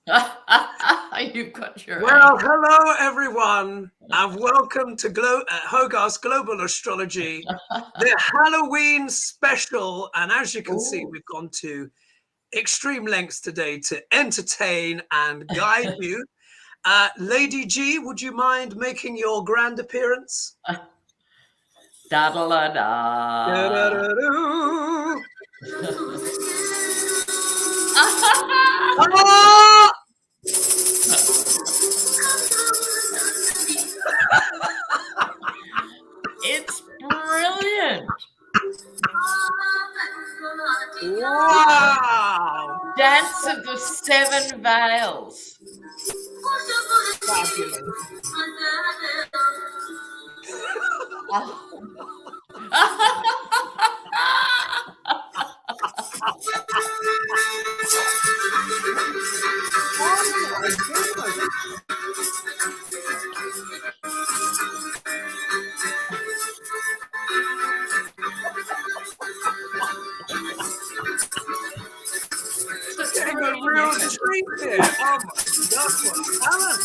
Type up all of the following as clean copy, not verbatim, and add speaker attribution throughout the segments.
Speaker 1: You've got your
Speaker 2: Well, hello everyone, and welcome to Hogarth's Global Astrology, the Halloween special. And as you can see, we've gone to extreme lengths today to entertain and guide you. Lady G, would you mind making your grand appearance?
Speaker 1: Da-da-da-da.
Speaker 2: Ah!
Speaker 1: It's brilliant.
Speaker 2: Wow!
Speaker 1: Dance of the Seven Veils.
Speaker 2: Fabulous. Oh my goodness. Getting a real treat here. Oh my gosh, what talent.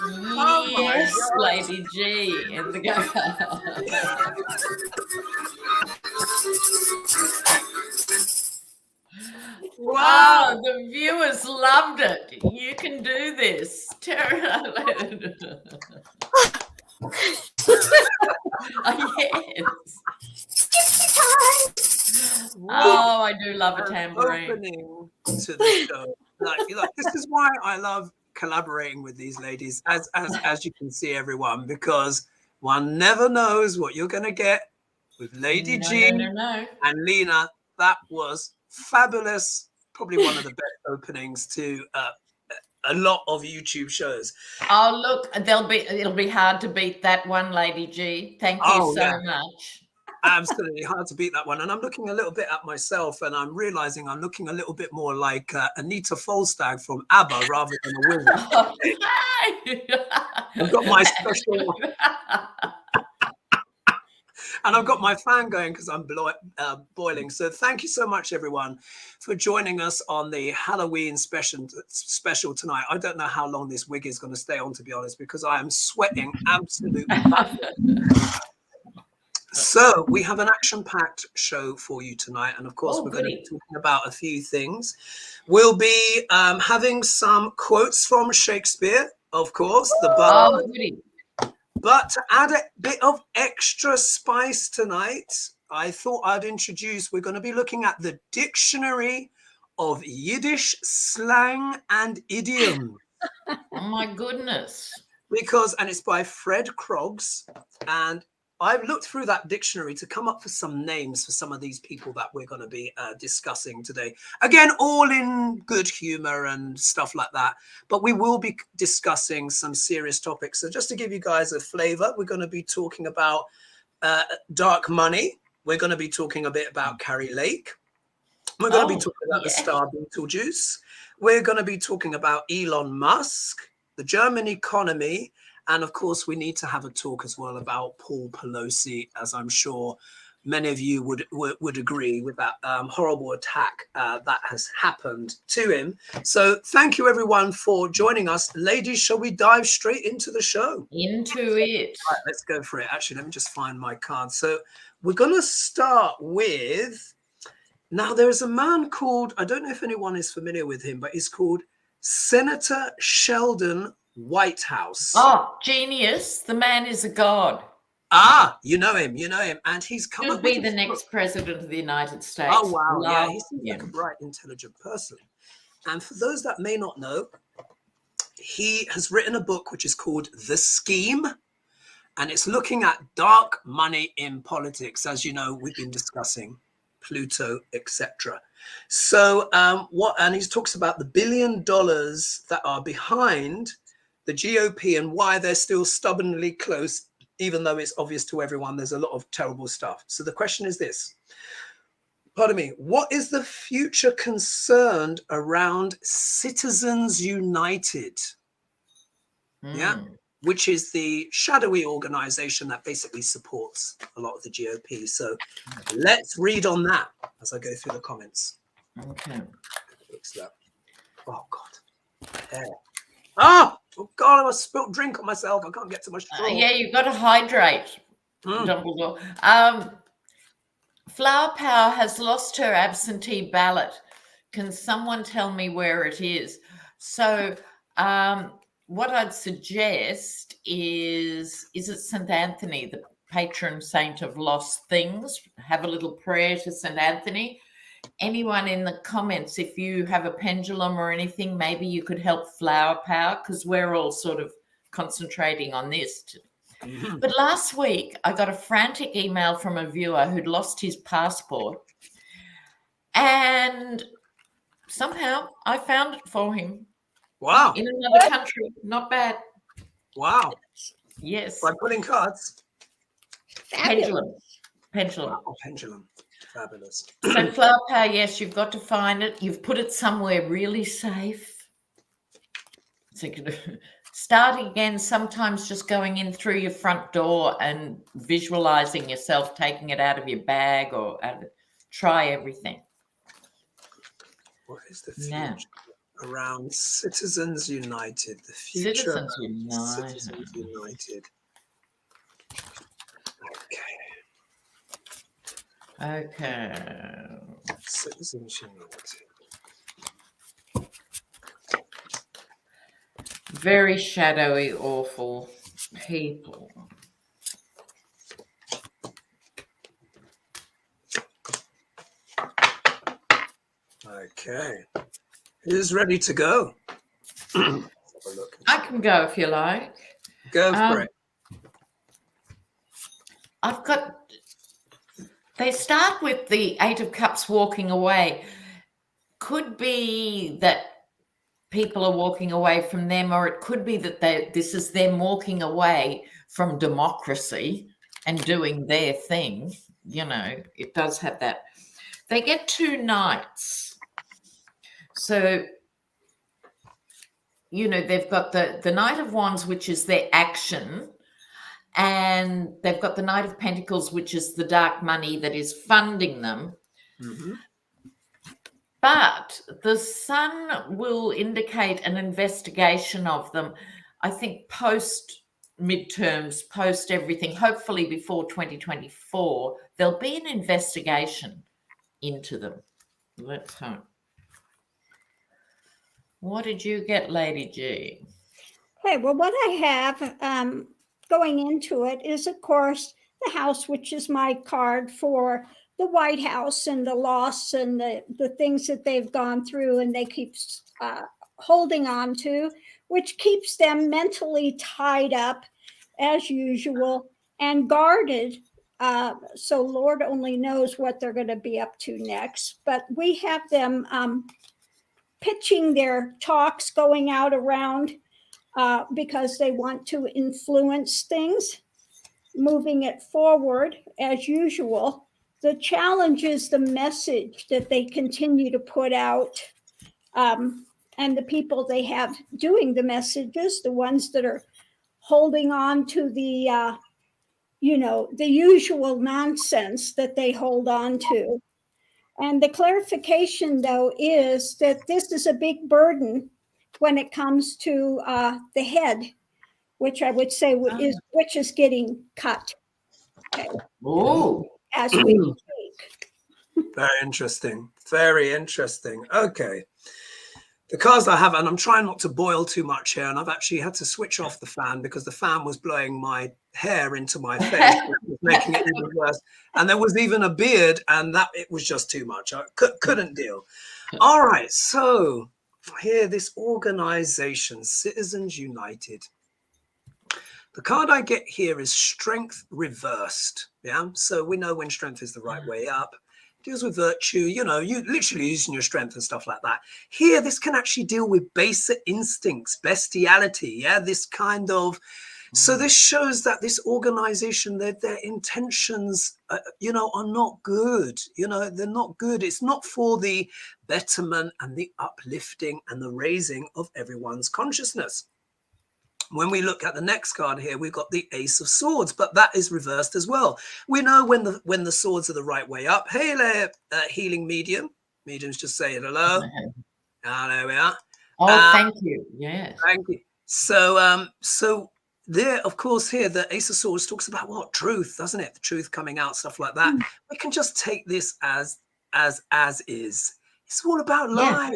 Speaker 2: Oh my
Speaker 1: Yes,
Speaker 2: God.
Speaker 1: Lady G in the go.
Speaker 2: Wow.
Speaker 1: Oh, the viewers loved it. You can do this. Oh, yes. Oh, I do love a tambourine.
Speaker 2: Opening to the show. Like, this is why I love collaborating with these ladies, as you can see, everyone, because one never knows what you're gonna get with Lady G and Lena. That was fabulous. Probably one of the best openings to a lot of YouTube shows.
Speaker 1: Oh, look, it'll be hard to beat that one, Lady G. Thank you so much.
Speaker 2: Absolutely hard to beat that one. And I'm looking a little bit at myself, and I'm realizing I'm looking a little bit more like Anita Folstad from ABBA rather than a wizard. I've got my special, and I've got my fan going because I'm boiling. So thank you so much, everyone, for joining us on the Halloween special tonight. I don't know how long this wig is going to stay on, to be honest, because I am sweating absolutely. So we have an action-packed show for you tonight, and of course we're going to be talking about a few things. We'll be having some quotes from Shakespeare, of course, the bard. But to add a bit of extra spice tonight, I thought I'd introduce, we're going to be looking at the Dictionary of Yiddish Slang and Idiom.
Speaker 1: Oh my goodness.
Speaker 2: And it's by Fred Croggs, and I've looked through that dictionary to come up with some names for some of these people that we're going to be discussing today. Again, all in good humor and stuff like that. But we will be discussing some serious topics. So just to give you guys a flavor, we're going to be talking about dark money. We're going to be talking a bit about Kari Lake. We're going to be talking about the star Beetlejuice. We're going to be talking about Elon Musk, the German economy, and of course, we need to have a talk as well about Paul Pelosi, as I'm sure many of you would agree with that horrible attack that has happened to him. So thank you, everyone, for joining us. Ladies, shall we dive straight into the show?
Speaker 1: Into it.
Speaker 2: All right, let's go for it. Actually, let me just find my card. So we're going to start with, now there's a man called, I don't know if anyone is familiar with him, but he's called Senator Sheldon Whitehouse.
Speaker 1: Oh, genius. The man is a god.
Speaker 2: Ah, you know him, and he's come
Speaker 1: up be the next president of the United States.
Speaker 2: Oh, wow. Yeah, he seems like a bright, intelligent person. And for those that may not know, he has written a book which is called The Scheme, and it's looking at dark money in politics. As you know, we've been discussing Pluto, etc. So and he talks about the $1 billion that are behind the GOP and why they're still stubbornly close, even though it's obvious to everyone there's a lot of terrible stuff. So the question is this, pardon me, what is the future concerned around Citizens United? Yeah, which is the shadowy organization that basically supports a lot of the GOP. So let's read on that as I go through the comments.
Speaker 1: Okay.
Speaker 2: Looks that. Oh God. Hair. Oh God, I must spilt drink on myself. I can't get to my straw.
Speaker 1: Yeah, you've got to hydrate, Dumbledore. Flower Power has lost her absentee ballot. Can someone tell me where it is? So what I'd suggest is it St. Anthony, the patron saint of lost things? Have a little prayer to St. Anthony. Anyone in the comments, if you have a pendulum or anything, maybe you could help Flower Power, because we're all sort of concentrating on this. But last week, I got a frantic email from a viewer who'd lost his passport, and somehow I found it for him.
Speaker 2: Wow.
Speaker 1: In another country. Not bad.
Speaker 2: Wow.
Speaker 1: Yes.
Speaker 2: By pulling cards.
Speaker 1: Pendulum.
Speaker 2: Oh, pendulum. Fabulous.
Speaker 1: So Flower Power, yes, you've got to find it. You've put it somewhere really safe. So start again, sometimes just going in through your front door and visualizing yourself taking it out of your bag or out of it. Try everything.
Speaker 2: What is the future around Citizens United? The future
Speaker 1: Citizens United.
Speaker 2: Citizens United.
Speaker 1: Okay.
Speaker 2: Citizens United.
Speaker 1: Very shadowy, awful people.
Speaker 2: Okay. Who's ready to go? Have a look.
Speaker 1: I can go if you like.
Speaker 2: Go for it.
Speaker 1: I've got... They start with the Eight of Cups walking away. Could be that people are walking away from them, or it could be that this is them walking away from democracy and doing their thing. You know, it does have that. They get 2 knights. So, you know, they've got the Knight of Wands, which is their action. And they've got the Knight of Pentacles, which is the dark money that is funding them.
Speaker 2: Mm-hmm.
Speaker 1: But the Sun will indicate an investigation of them, I think, post midterms, post everything, hopefully before 2024, there'll be an investigation into them. Let's hope. What did you get, Lady G?
Speaker 3: Okay, well, what I have going into it is, of course, the house, which is my card for the White House and the loss and the things that they've gone through and they keep holding on to, which keeps them mentally tied up as usual and guarded. So Lord only knows what they're going to be up to next. But we have them pitching their talks going out around because they want to influence things, moving it forward as usual. The challenge is the message that they continue to put out, and the people they have doing the messages, the ones that are holding on to the, the usual nonsense that they hold on to. And the clarification, though, is that this is a big burden when it comes to the head, which I would say which is getting cut. Okay.
Speaker 1: Oh,
Speaker 3: As we speak.
Speaker 2: Very interesting. Very interesting. Okay. The cards I have, and I'm trying not to boil too much here, and I've actually had to switch off the fan because the fan was blowing my hair into my face, making it even worse. And there was even a beard, and that it was just too much. I couldn't deal. All right. So here, this organization, Citizens United. The card I get here is Strength Reversed. Yeah. So we know when strength is the right way up. Deals with virtue, you literally using your strength and stuff like that. Here, this can actually deal with basic instincts, bestiality. Yeah. This kind of. So this shows that this organization, their intentions, are not good. They're not good. It's not for the betterment and the uplifting and the raising of everyone's consciousness. When we look at the next card here, we've got the Ace of Swords, but that is reversed as well. We know when the swords are the right way up. Hey there, healing medium. Medium's just saying hello. Ah, there we are.
Speaker 1: Oh, thank you. Yes.
Speaker 2: Thank you. So there, of course, here the Ace of Swords talks about what? Truth, doesn't it? The truth coming out, stuff like that. We can just take this as is. It's all about lies.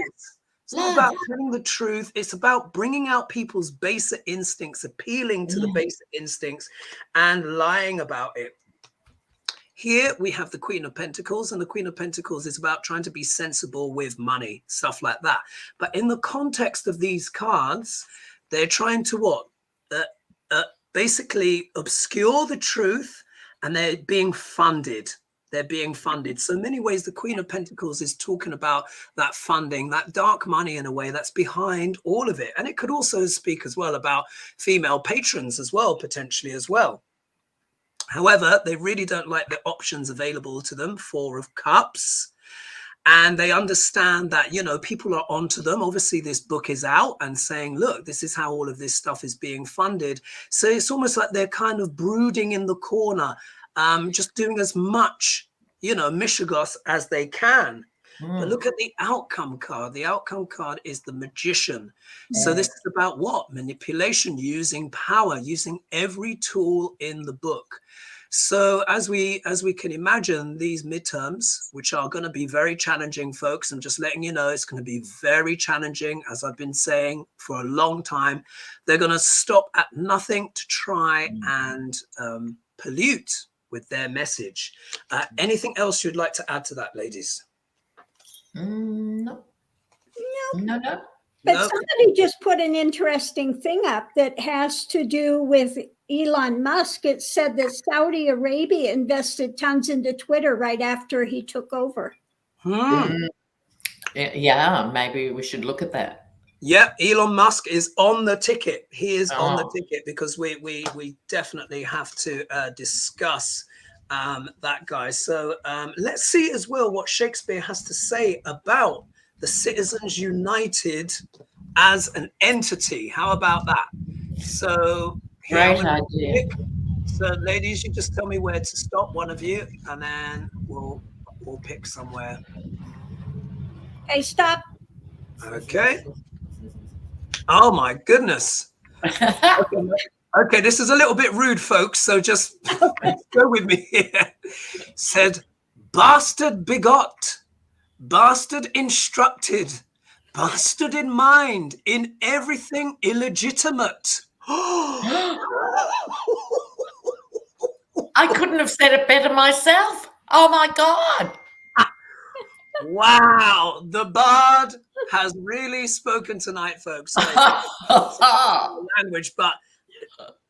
Speaker 2: It's not about telling the truth. It's about bringing out people's basic instincts, appealing to the basic instincts, and lying about it. Here we have the Queen of Pentacles, and the Queen of Pentacles is about trying to be sensible with money, stuff like that. But in the context of these cards, they're trying to what? Basically obscure the truth, and they're being funded. They're being funded. So in many ways, the Queen of Pentacles is talking about that funding, that dark money in a way that's behind all of it. And it could also speak as well about female patrons as well, potentially as well. However, they really don't like the options available to them. Four of Cups. And they understand that, you know, people are onto them. Obviously, this book is out and saying, look, this is how all of this stuff is being funded. So it's almost like they're kind of brooding in the corner, just doing as much, you know, mishigas as they can. But look at the outcome card. The outcome card is the Magician. So this is about what? Manipulation, using power, using every tool in the book. So as we can imagine, these midterms, which are going to be very challenging, folks, I'm just letting you know, it's going to be very challenging, as I've been saying for a long time. They're going to stop at nothing to try and pollute with their message. Anything else you'd like to add to that, ladies?
Speaker 1: No.
Speaker 3: But somebody just put an interesting thing up that has to do with Elon Musk. It said that Saudi Arabia invested tons into Twitter right after he took over.
Speaker 1: Yeah, maybe we should look at that.
Speaker 2: Yeah, Elon Musk is on the ticket. He is on the ticket because we definitely have to discuss that, guys. So let's see as well what Shakespeare has to say about the Citizens United as an entity. How about that? So
Speaker 1: great idea.
Speaker 2: So ladies, you just tell me where to stop, one of you, and then we'll pick somewhere.
Speaker 3: Okay, stop.
Speaker 2: Okay. Oh my goodness. Okay, this is a little bit rude, folks, so just go with me here. Said, bastard begot, bastard instructed, bastard in mind, in everything illegitimate.
Speaker 1: I couldn't have said it better myself. Oh my God.
Speaker 2: Wow, the bard has really spoken tonight, folks. Language, but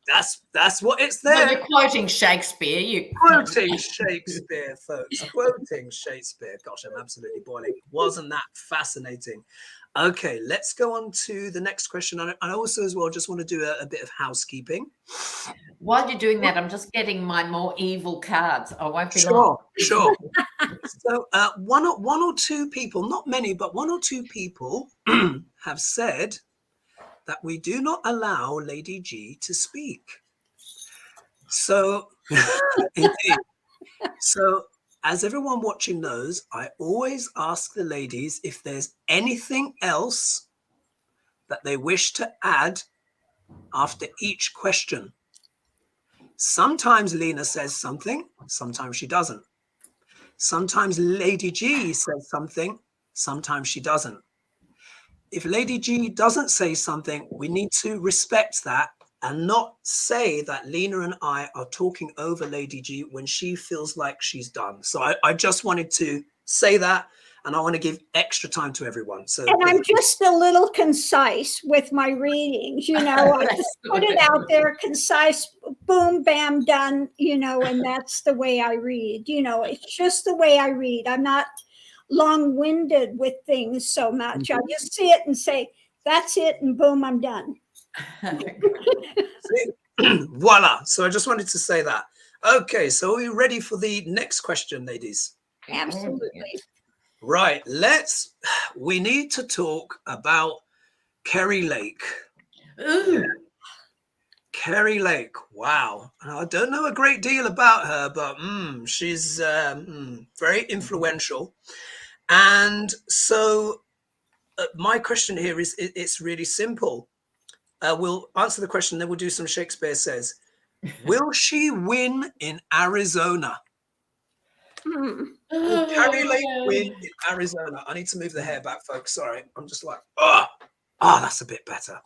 Speaker 2: that's what it's there.
Speaker 1: Well, you're quoting Shakespeare.
Speaker 2: Quoting Shakespeare, folks. Quoting Shakespeare. Gosh, I'm absolutely boiling. Wasn't that fascinating? Okay, let's go on to the next question. And I also as well just want to do a bit of housekeeping.
Speaker 1: While you're doing that, I'm just getting my more evil cards. I won't be long.
Speaker 2: Sure. So one or two people, not many, but one or two people have said that we do not allow Lady G to speak. So, indeed. So, as everyone watching knows, I always ask the ladies if there's anything else that they wish to add after each question. Sometimes Lena says something, sometimes she doesn't. Sometimes Lady G says something, sometimes she doesn't. If Lady G doesn't say something, we need to respect that and not say that Lena and I are talking over Lady G when she feels like she's done. So I just wanted to say that, and I want to give extra time to everyone. So,
Speaker 3: and I'm just a little concise with my readings, you know, I just put it out there, concise, boom, bam, done, you know, and that's the way I read, you know, it's just the way I read. I'm not long-winded with things so much. I just see it and say, that's it, and boom, I'm done.
Speaker 2: Voila. So I just wanted to say that. Okay, so are we ready for the next question, ladies?
Speaker 3: Absolutely.
Speaker 2: Right, we need to talk about Kerry Lake.
Speaker 1: Ooh.
Speaker 2: Kerry Lake. Wow. I don't know a great deal about her, but she's very influential. And so my question here is, it's really simple. We'll answer the question, then we'll do some Shakespeare Says. Will she win in Arizona? Will Kari Lake win in Arizona? I need to move the hair back, folks. Sorry. I'm just like, that's a bit better.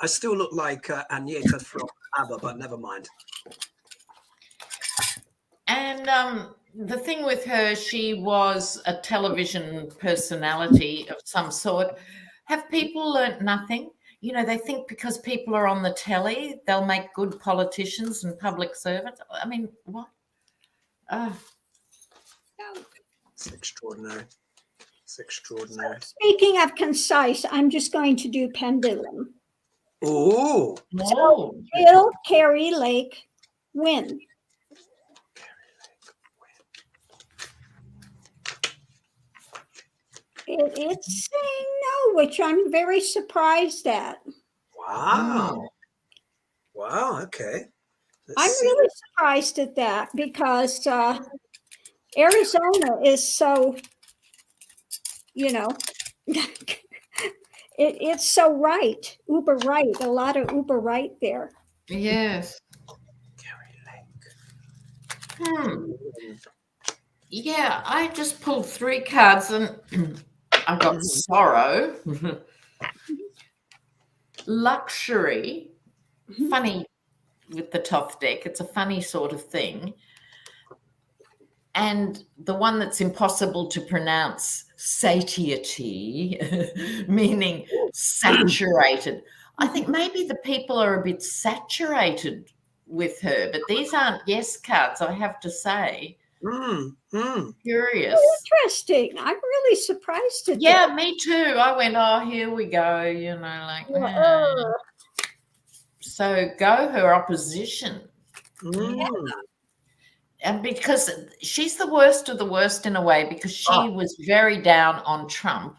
Speaker 2: I still look like Agneta from ABBA, but never mind.
Speaker 1: And the thing with her, she was a television personality of some sort. Have people learnt nothing? You know, they think because people are on the telly, they'll make good politicians and public servants. I mean, what?
Speaker 2: It's extraordinary. It's extraordinary.
Speaker 3: Speaking of concise, I'm just going to do pendulum.
Speaker 2: Oh.
Speaker 3: So will Kari Lake win? It's saying no, which I'm very surprised at.
Speaker 2: Wow. Wow. Okay.
Speaker 3: I'm really surprised at that because Arizona is so, it's so right, uber right, a lot of uber right there.
Speaker 1: Yes.
Speaker 2: Kari Lake.
Speaker 1: Yeah, I just pulled 3 cards and I got sorrow, luxury, funny with the Toth deck. It's a funny sort of thing. And the one that's impossible to pronounce, satiety, meaning saturated. I think maybe the people are a bit saturated with her, but these aren't yes cards, I have to say. Curious.
Speaker 3: Interesting. I'm really surprised at
Speaker 1: Yeah,
Speaker 3: that.
Speaker 1: me too. I went, here we go, like. So go her opposition. And because she's the worst of the worst in a way, because she was very down on Trump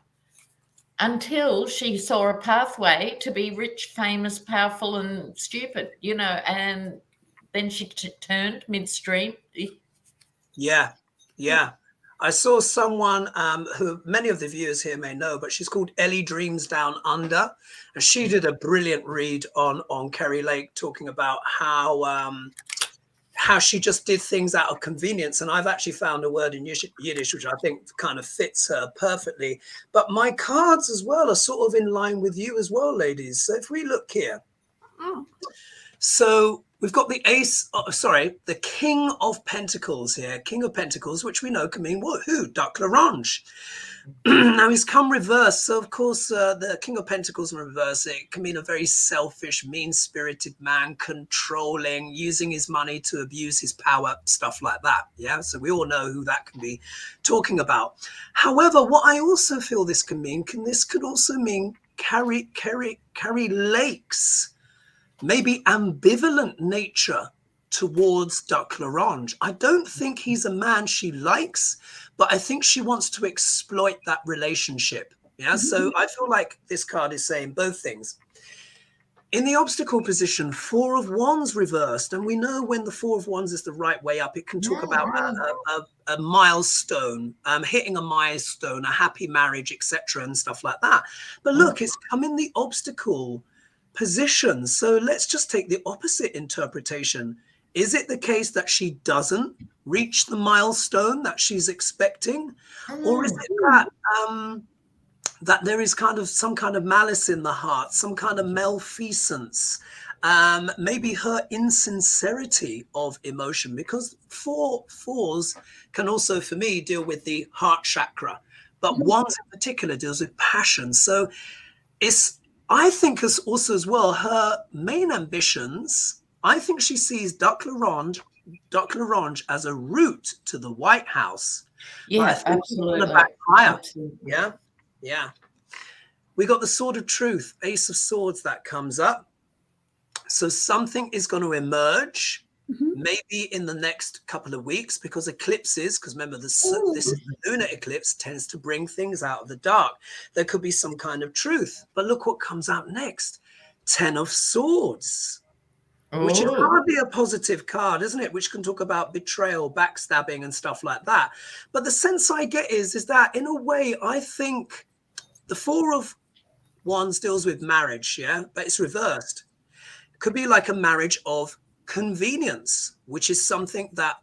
Speaker 1: until she saw a pathway to be rich, famous, powerful, and stupid, and then she turned midstream.
Speaker 2: Yeah. I saw someone who many of the viewers here may know, but she's called Ellie Dreams Down Under. And she did a brilliant read on Kari Lake, talking about how she just did things out of convenience. And I've actually found a word in Yiddish, which I think kind of fits her perfectly. But my cards as well are sort of in line with you as well, ladies. So if we look here. So we've got the the King of Pentacles here. King of Pentacles, which we know can mean who? Duck L'Orange. Now he's come reversed. So of course, the King of Pentacles in reverse, it can mean a very selfish, mean-spirited man, controlling, using his money to abuse his power, stuff like that. Yeah, so we all know who that can be talking about. However, what I also feel this can mean, this could also mean Kari Lake's maybe ambivalent nature towards Duck L'Orange. I don't think he's a man she likes, but I think she wants to exploit that relationship. Yeah, so I feel like this card is saying both things. In the obstacle position, 4 of Wands reversed, and we know when the 4 of Wands is the right way up, it can talk about a milestone, hitting a milestone, a happy marriage, etc., and stuff like that. But look, it's come in the obstacle position. So let's just take the opposite interpretation. Is it the case that she doesn't reach the milestone that she's expecting? Or is it that that there is some kind of malice in the heart, some kind of malfeasance, maybe her insincerity of emotion? Because 4s can also, for me, deal with the heart chakra, but Wands in particular deals with passion. So I think also as well, her main ambitions, I think she sees Duck L'Orange as a route to the White House.
Speaker 1: Yeah, absolutely.
Speaker 2: Absolutely. Yeah. We got the Sword of Truth, Ace of Swords, that comes up. So something is going to emerge, maybe in the next couple of weeks, because eclipses, because remember, this is the lunar eclipse, tends to bring things out of the dark. There could be some kind of truth. But look what comes out next. 10 of Swords. which is
Speaker 1: Ooh.
Speaker 2: hardly a positive card, isn't it? Which can talk about betrayal, backstabbing, and stuff like that. But the sense I get is that in a way, I think the Four of Wands deals with marriage, yeah, but it's reversed. It could be like a marriage of convenience, which is something that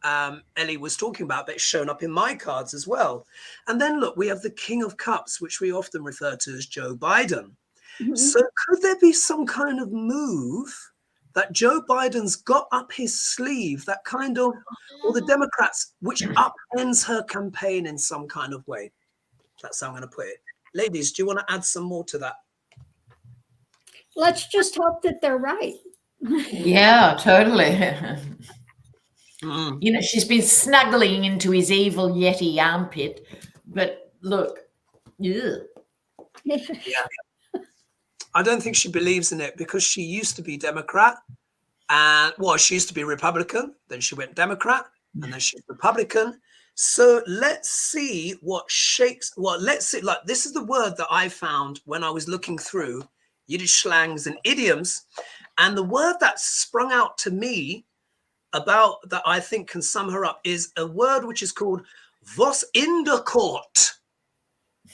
Speaker 2: Ellie was talking about, but it's shown up in my cards as well. And then look, we have the King of Cups, which we often refer to as Joe Biden. So could there be some kind of move that Joe Biden's got up his sleeve, that kind of, or the Democrats, which upends her campaign in some kind of way? That's how I'm going to put it. Ladies, do you want to add some more to that?
Speaker 3: Let's just hope that they're right.
Speaker 1: Yeah, totally.
Speaker 2: Mm.
Speaker 1: You know, she's been snuggling into his evil Yeti armpit, but look, yeah.
Speaker 2: I don't think she believes in it, because she used to be Democrat, and well, she used to be Republican, then she went Democrat, and then she's Republican. So let's see what shakes. Well, let's see. Like, this is the word that I found when I was looking through Yiddish slangs and idioms, and the word that sprung out to me about that I think can sum her up is a word which is called "was in der Court."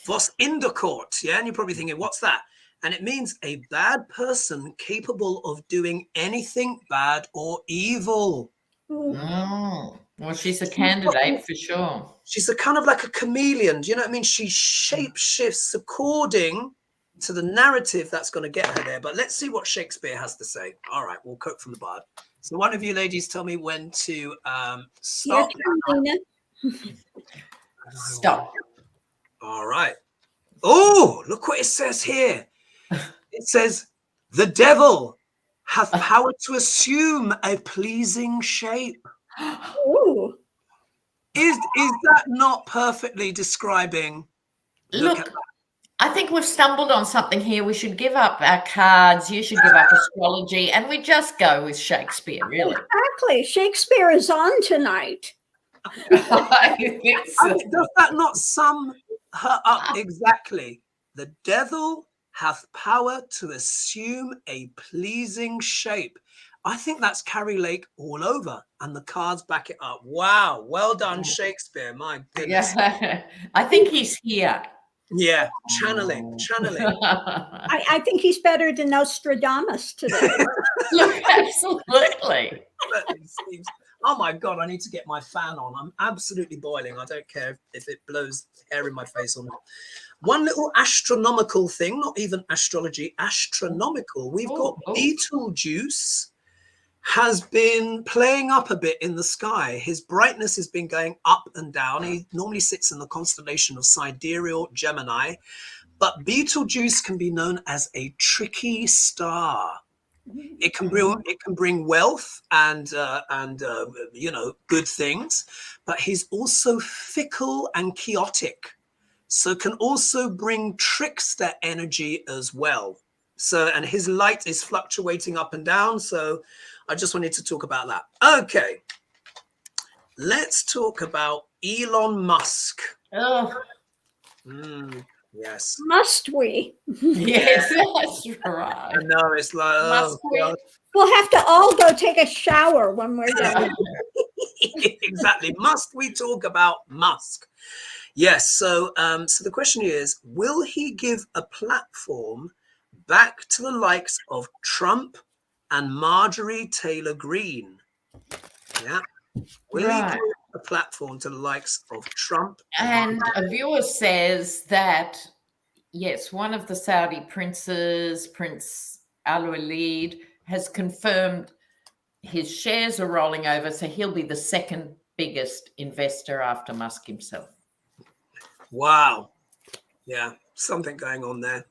Speaker 2: Was in der Court, yeah, and you're probably thinking, what's that? And it means a bad person capable of doing anything bad or evil.
Speaker 1: Oh, well, she's a candidate for sure.
Speaker 2: She's a kind of like a chameleon. Do you know what I mean? She shape shifts according to the narrative that's going to get her there. But let's see what Shakespeare has to say. All right, we'll quote from the Bard. So one of you ladies tell me when to stop.
Speaker 3: Lena.
Speaker 1: Stop.
Speaker 2: All right. Oh, look what it says here. It says, the devil hath power to assume a pleasing shape.
Speaker 3: Ooh.
Speaker 2: Is that not perfectly describing?
Speaker 1: Look,
Speaker 2: at that.
Speaker 1: I think we've stumbled on something here. We should give up our cards. You should give up astrology, and we just go with Shakespeare, really.
Speaker 3: Exactly. Shakespeare is on tonight.
Speaker 1: I think so.
Speaker 2: I mean, does that not sum her up exactly? The devil hath power to assume a pleasing shape. I think that's Kari Lake all over, and the cards back it up. Wow, well done, Shakespeare. My goodness.
Speaker 1: Yeah. I think he's here.
Speaker 2: Yeah, channeling.
Speaker 3: I think he's better than Nostradamus today.
Speaker 1: Look, absolutely.
Speaker 2: Oh my God, I need to get my fan on. I'm absolutely boiling. I don't care if it blows air in my face or not. One little astronomical thing, not even astrology, astronomical. We've got Betelgeuse has been playing up a bit in the sky. His brightness has been going up and down. He normally sits in the constellation of Sidereal Gemini, but Betelgeuse can be known as a tricky star. It can bring wealth and you know, good things, but he's also fickle and chaotic, so can also bring trickster energy as well. So, and his light is fluctuating up and down. So I just wanted to talk about that. Okay, let's talk about Elon Musk.
Speaker 1: Oh,
Speaker 2: Yes.
Speaker 3: Must we?
Speaker 1: yes, that's right.
Speaker 2: I know, it's like,
Speaker 1: Must we?
Speaker 2: God.
Speaker 3: We'll have to all go take a shower when we're done.
Speaker 2: Exactly. Must we talk about Musk? Yes. So, so the question is, will he give a platform back to the likes of Trump and Marjorie Taylor Greene? Yeah. Will he give a platform to the likes of Trump?
Speaker 1: And a viewer says that, yes, one of the Saudi princes, Prince Al-Walid, has confirmed his shares are rolling over, so he'll be the second biggest investor after Musk himself.
Speaker 2: Wow. Yeah, something going on there.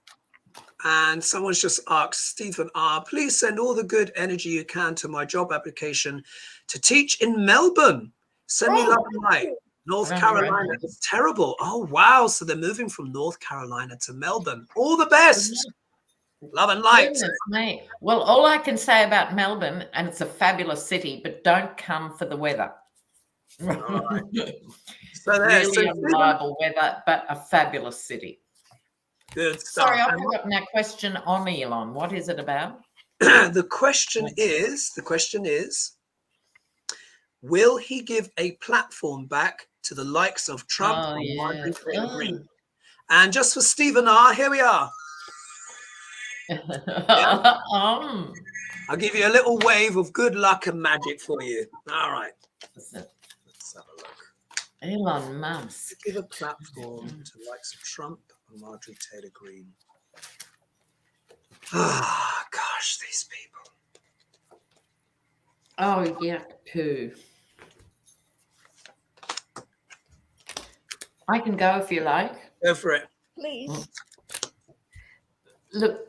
Speaker 2: And someone's just asked, Stephen R., please send all the good energy you can to my job application to teach in Melbourne. Send me love and light. North Carolina is terrible. Oh, wow. So they're moving from North Carolina to Melbourne. All the best. Love and light.
Speaker 1: Goodness me. Well, all I can say about Melbourne, and it's a fabulous city, but don't come for the weather.
Speaker 2: Right. So there's
Speaker 1: really unreliable weather, but a fabulous city.
Speaker 2: Good stuff.
Speaker 1: Sorry, I've forgotten that question on Elon. What is it about?
Speaker 2: the question is, will he give a platform back to the likes of Trump
Speaker 1: Oh,
Speaker 2: and Marjorie
Speaker 1: yes.
Speaker 2: Taylor Greene? And just for Stephen R, here we are. Yeah. I'll give you a little wave of good luck and magic for you. All right. Let's have a look.
Speaker 1: Elon Musk.
Speaker 2: Give a platform to the likes of Trump and Marjorie Taylor Greene. Ah, gosh, these people.
Speaker 1: Oh, yeah, poo. I can go if you like.
Speaker 2: Go for it.
Speaker 3: Please.
Speaker 1: Look,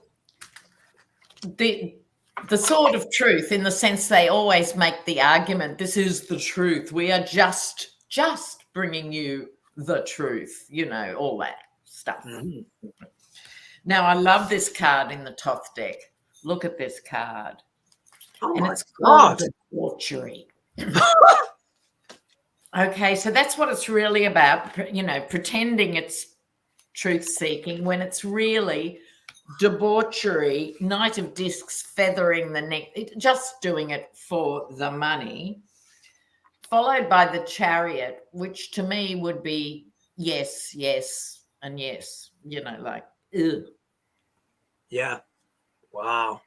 Speaker 1: the sword of truth, in the sense they always make the argument, this is the truth. We are just bringing you the truth, you know, all that stuff. Mm-hmm. Now, I love this card in the Thoth deck. Look at this card.
Speaker 2: Oh,
Speaker 1: and
Speaker 2: my
Speaker 1: it's
Speaker 2: God.
Speaker 1: called debauchery. Okay, so that's what it's really about, you know, pretending it's truth-seeking when it's really debauchery, Knight of Discs, feathering the neck, just doing it for the money, followed by the Chariot, which to me would be yes, yes, and yes, you know, like, ugh.
Speaker 2: Yeah. Wow.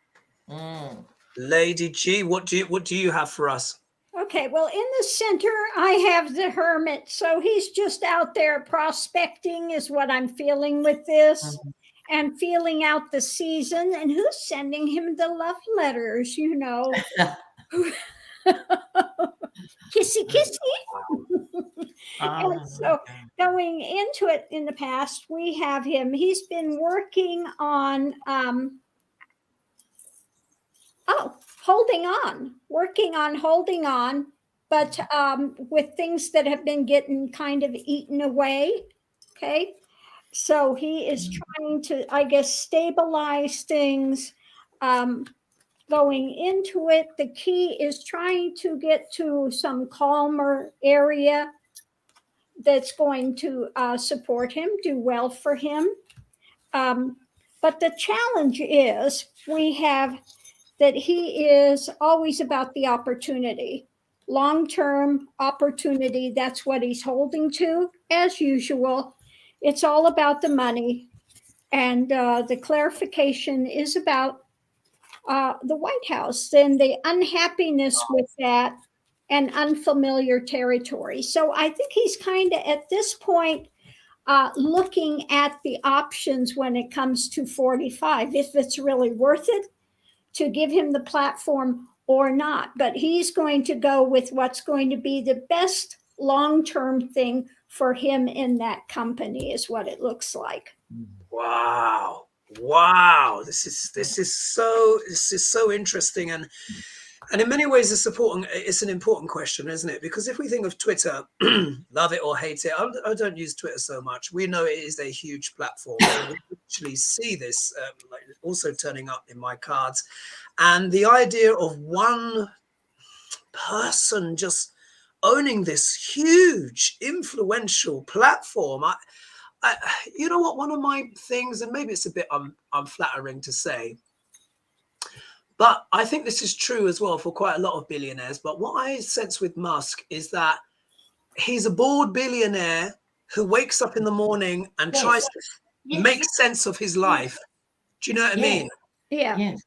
Speaker 2: Lady G, what do you have for us?
Speaker 3: Okay, well, in the center, I have the Hermit. So he's just out there prospecting is what I'm feeling with this, and feeling out the season. And who's sending him the love letters, you know? Kissy, kissy. And so going into it in the past, we have him. He's been working on holding on, but with things that have been getting kind of eaten away. Okay. So he is trying to, I guess, stabilize things. Going into it, the key is trying to get to some calmer area that's going to support him, do well for him. But the challenge is we have that he is always about the opportunity, long-term opportunity. That's what he's holding to, as usual. It's all about the money. And the clarification is about the White House and the unhappiness with that and unfamiliar territory. So I think he's kind of at this point looking at the options when it comes to 45, if it's really worth it to give him the platform or not. But he's going to go with what's going to be the best long-term thing for him in that company, is what it looks like.
Speaker 2: Wow. This is so interesting, and in many ways it's an important question, isn't it? Because if we think of Twitter, love it or hate it, I don't use Twitter so much. We know it is a huge platform. We actually see this like also turning up in my cards, and the idea of one person just owning this huge influential platform. You know what, one of my things, and maybe it's a bit unflattering to say, but I think this is true as well for quite a lot of billionaires. But what I sense with Musk is that he's a bored billionaire who wakes up in the morning and tries to make sense of his life. Do you know what I mean?
Speaker 3: Yeah.
Speaker 1: Yes.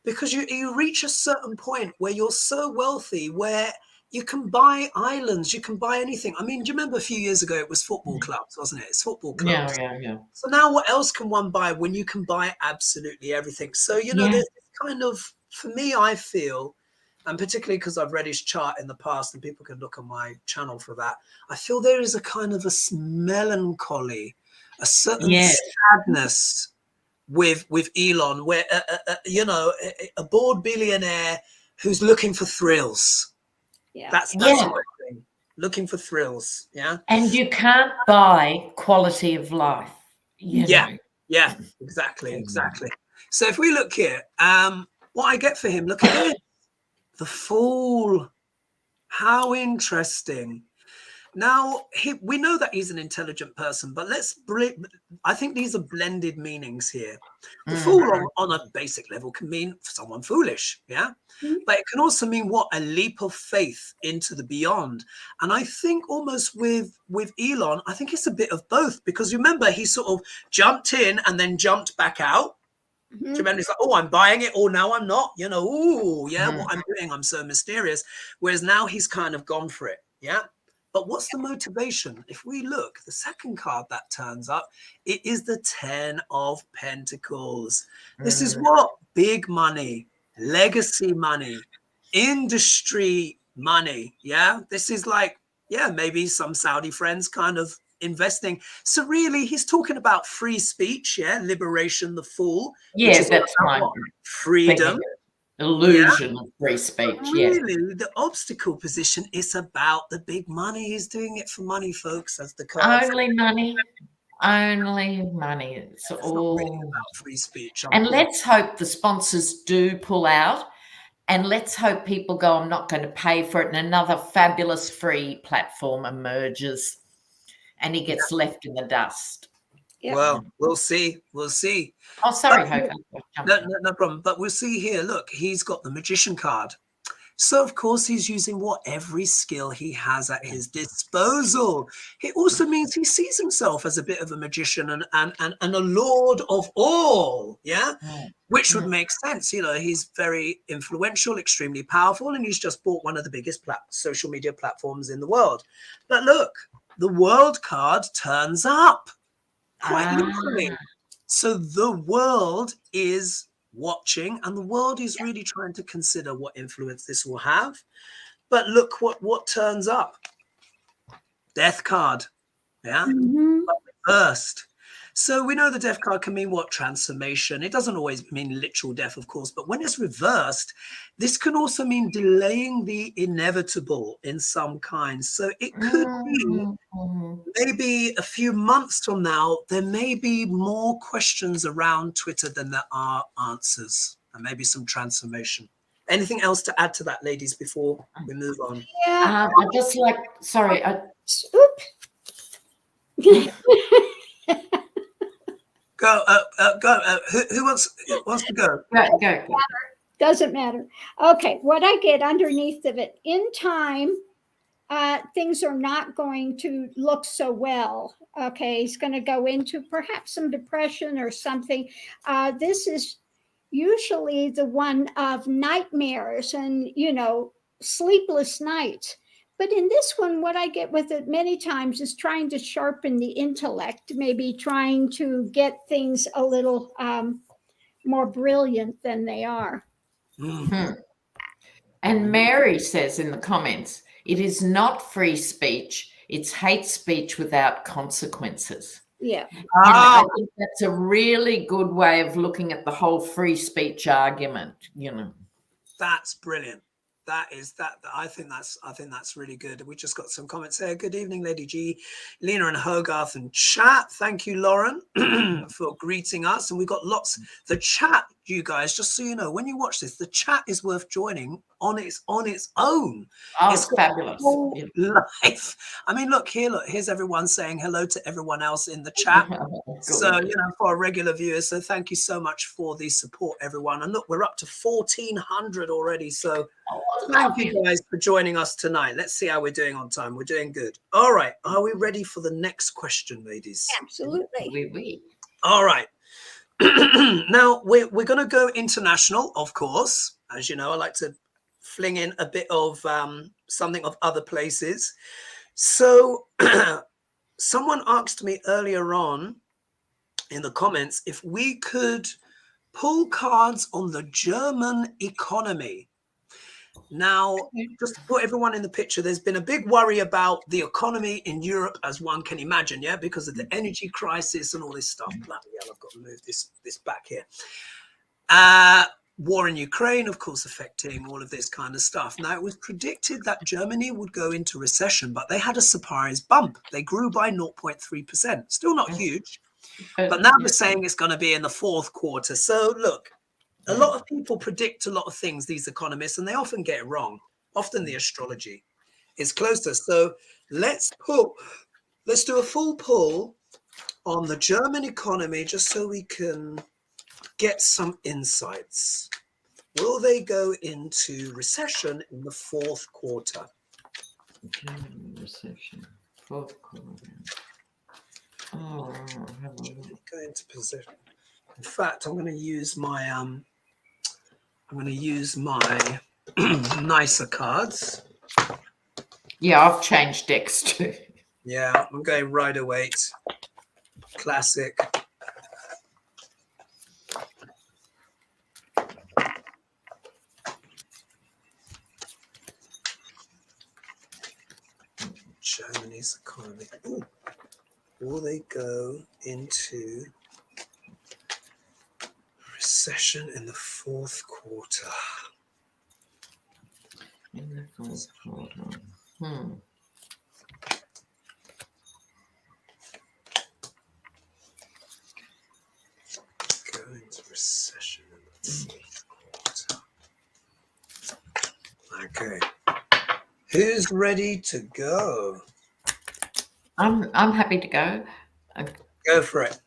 Speaker 2: Because you reach a certain point where you're so wealthy, where you can buy islands, you can buy anything. I mean, do you remember a few years ago it was football clubs, wasn't it? It's football clubs.
Speaker 1: Yeah.
Speaker 2: So now what else can one buy when you can buy absolutely everything? So, you know, there's kind of, for me, I feel, and particularly because I've read his chart in the past, and people can look on my channel for that, I feel there is a kind of a melancholy, a certain sadness with Elon, where, you know, a bored billionaire who's looking for thrills.
Speaker 3: Yeah.
Speaker 2: That's my thing. Looking for thrills. Yeah.
Speaker 1: And you can't buy quality of life. You know.
Speaker 2: Yeah, exactly. So if we look here, what I get for him, look at this. The Fool. How interesting. Now, we know that he's an intelligent person, but I think these are blended meanings here. The fool on a basic level can mean someone foolish, yeah? But it can also mean a leap of faith into the beyond. And I think almost with Elon, I think it's a bit of both, because remember, he sort of jumped in and then jumped back out. Do you remember? He's like, oh, I'm buying it. Oh, now I'm not. You know, oh, yeah, what I'm doing, I'm so mysterious. Whereas now he's kind of gone for it, yeah? But what's the motivation? If we look, the second card that turns up, it is the 10 of Pentacles. This is what? Big money, legacy money, industry money. Yeah, this is like, yeah, maybe some Saudi friends kind of investing. So really, he's talking about free speech, yeah, liberation, the fool.
Speaker 1: Yeah, that's right.
Speaker 2: Freedom.
Speaker 1: Illusion of free speech.
Speaker 2: Really, the obstacle position is about the big money. He's doing it for money, folks. As the card
Speaker 1: only money. It's all
Speaker 2: not really about free speech.
Speaker 1: And let's hope the sponsors do pull out, and let's hope people go, I'm not going to pay for it, and another fabulous free platform emerges, and he gets left in the dust.
Speaker 3: Yep.
Speaker 2: Well, we'll see. We'll see.
Speaker 1: Oh, sorry, Hogarth.
Speaker 2: No problem. But we'll see here. Look, he's got the magician card. So, of course, he's using every skill he has at his disposal. It also means he sees himself as a bit of a magician and a lord of all, yeah? Which would make sense. You know, he's very influential, extremely powerful, and he's just bought one of the biggest social media platforms in the world. But look, the world card turns up. Quite literally. So the world is watching, and the world is really trying to consider what influence this will have. But look what turns up. Death card. Yeah. But reversed. So we know the death card can mean transformation. It doesn't always mean literal death, of course, but when it's reversed, this can also mean delaying the inevitable in some kind. So it could be maybe a few months from now, there may be more questions around Twitter than there are answers, and maybe some transformation. Anything else to add to that, ladies, before we move on?
Speaker 3: Yeah.
Speaker 1: I just like, sorry.
Speaker 2: Go. Who wants to go?
Speaker 1: Go.
Speaker 3: Doesn't matter. Okay, what I get underneath of it, in time, things are not going to look so well. Okay, he's going to go into perhaps some depression or something. This is usually the one of nightmares and, sleepless nights. But in this one, what I get with it many times is trying to sharpen the intellect, maybe trying to get things a little more brilliant than they are.
Speaker 1: And Mary says in the comments, it is not free speech, it's hate speech without consequences.
Speaker 3: Yeah.
Speaker 1: I think that's a really good way of looking at the whole free speech argument,
Speaker 2: That's brilliant. I think that's really good. We just got some comments here. Good evening, Lady G, Lena and Hogarth and chat. Thank you, Lauren, for greeting us. And we've got lots. The chat, you guys, just so you know, when you watch this, the chat is worth joining on its own.
Speaker 1: Oh,
Speaker 2: it's
Speaker 1: fabulous.
Speaker 2: Life. I mean, here's everyone saying hello to everyone else in the chat. So, for our regular viewers, so thank you so much for the support, everyone. And look, we're up to 1,400 already. So thank you guys for joining us tonight. Let's see how we're doing on time. We're doing good. All right. Are we ready for the next question, ladies?
Speaker 3: Absolutely.
Speaker 1: Oui.
Speaker 2: All right. Now, we're going to go international, of course. As you know, I like to fling in a bit of something of other places. So someone asked me earlier on in the comments if we could pull cards on the German economy. Now, just to put everyone in the picture, there's been a big worry about the economy in Europe, as one can imagine, because of the energy crisis and all this stuff. Bloody hell, I've got to move this back here. War in Ukraine, of course, affecting all of this kind of stuff. Now, it was predicted that Germany would go into recession, but they had a surprise bump. They grew by 0.3%. Still not huge, but now they're saying it's going to be in the fourth quarter. So, look, a lot of people predict a lot of things, these economists, and they often get it wrong, often the astrology. is closer. So let's do a full pull on the German economy just so we can get some insights. Will they go into recession in the fourth quarter?
Speaker 1: Recession, fourth quarter. Oh, have a look.
Speaker 2: Go into position. In fact, I'm going to use my nicer cards.
Speaker 1: Yeah, I've changed decks too.
Speaker 2: Yeah, I'm going Rider-Waite, classic. Germany's economy. Ooh. Will they go into recession in the fourth quarter?
Speaker 1: In the fourth quarter.
Speaker 2: Go into recession in the fourth quarter. Okay. Who's ready to go?
Speaker 1: I'm happy to go.
Speaker 2: Go for it.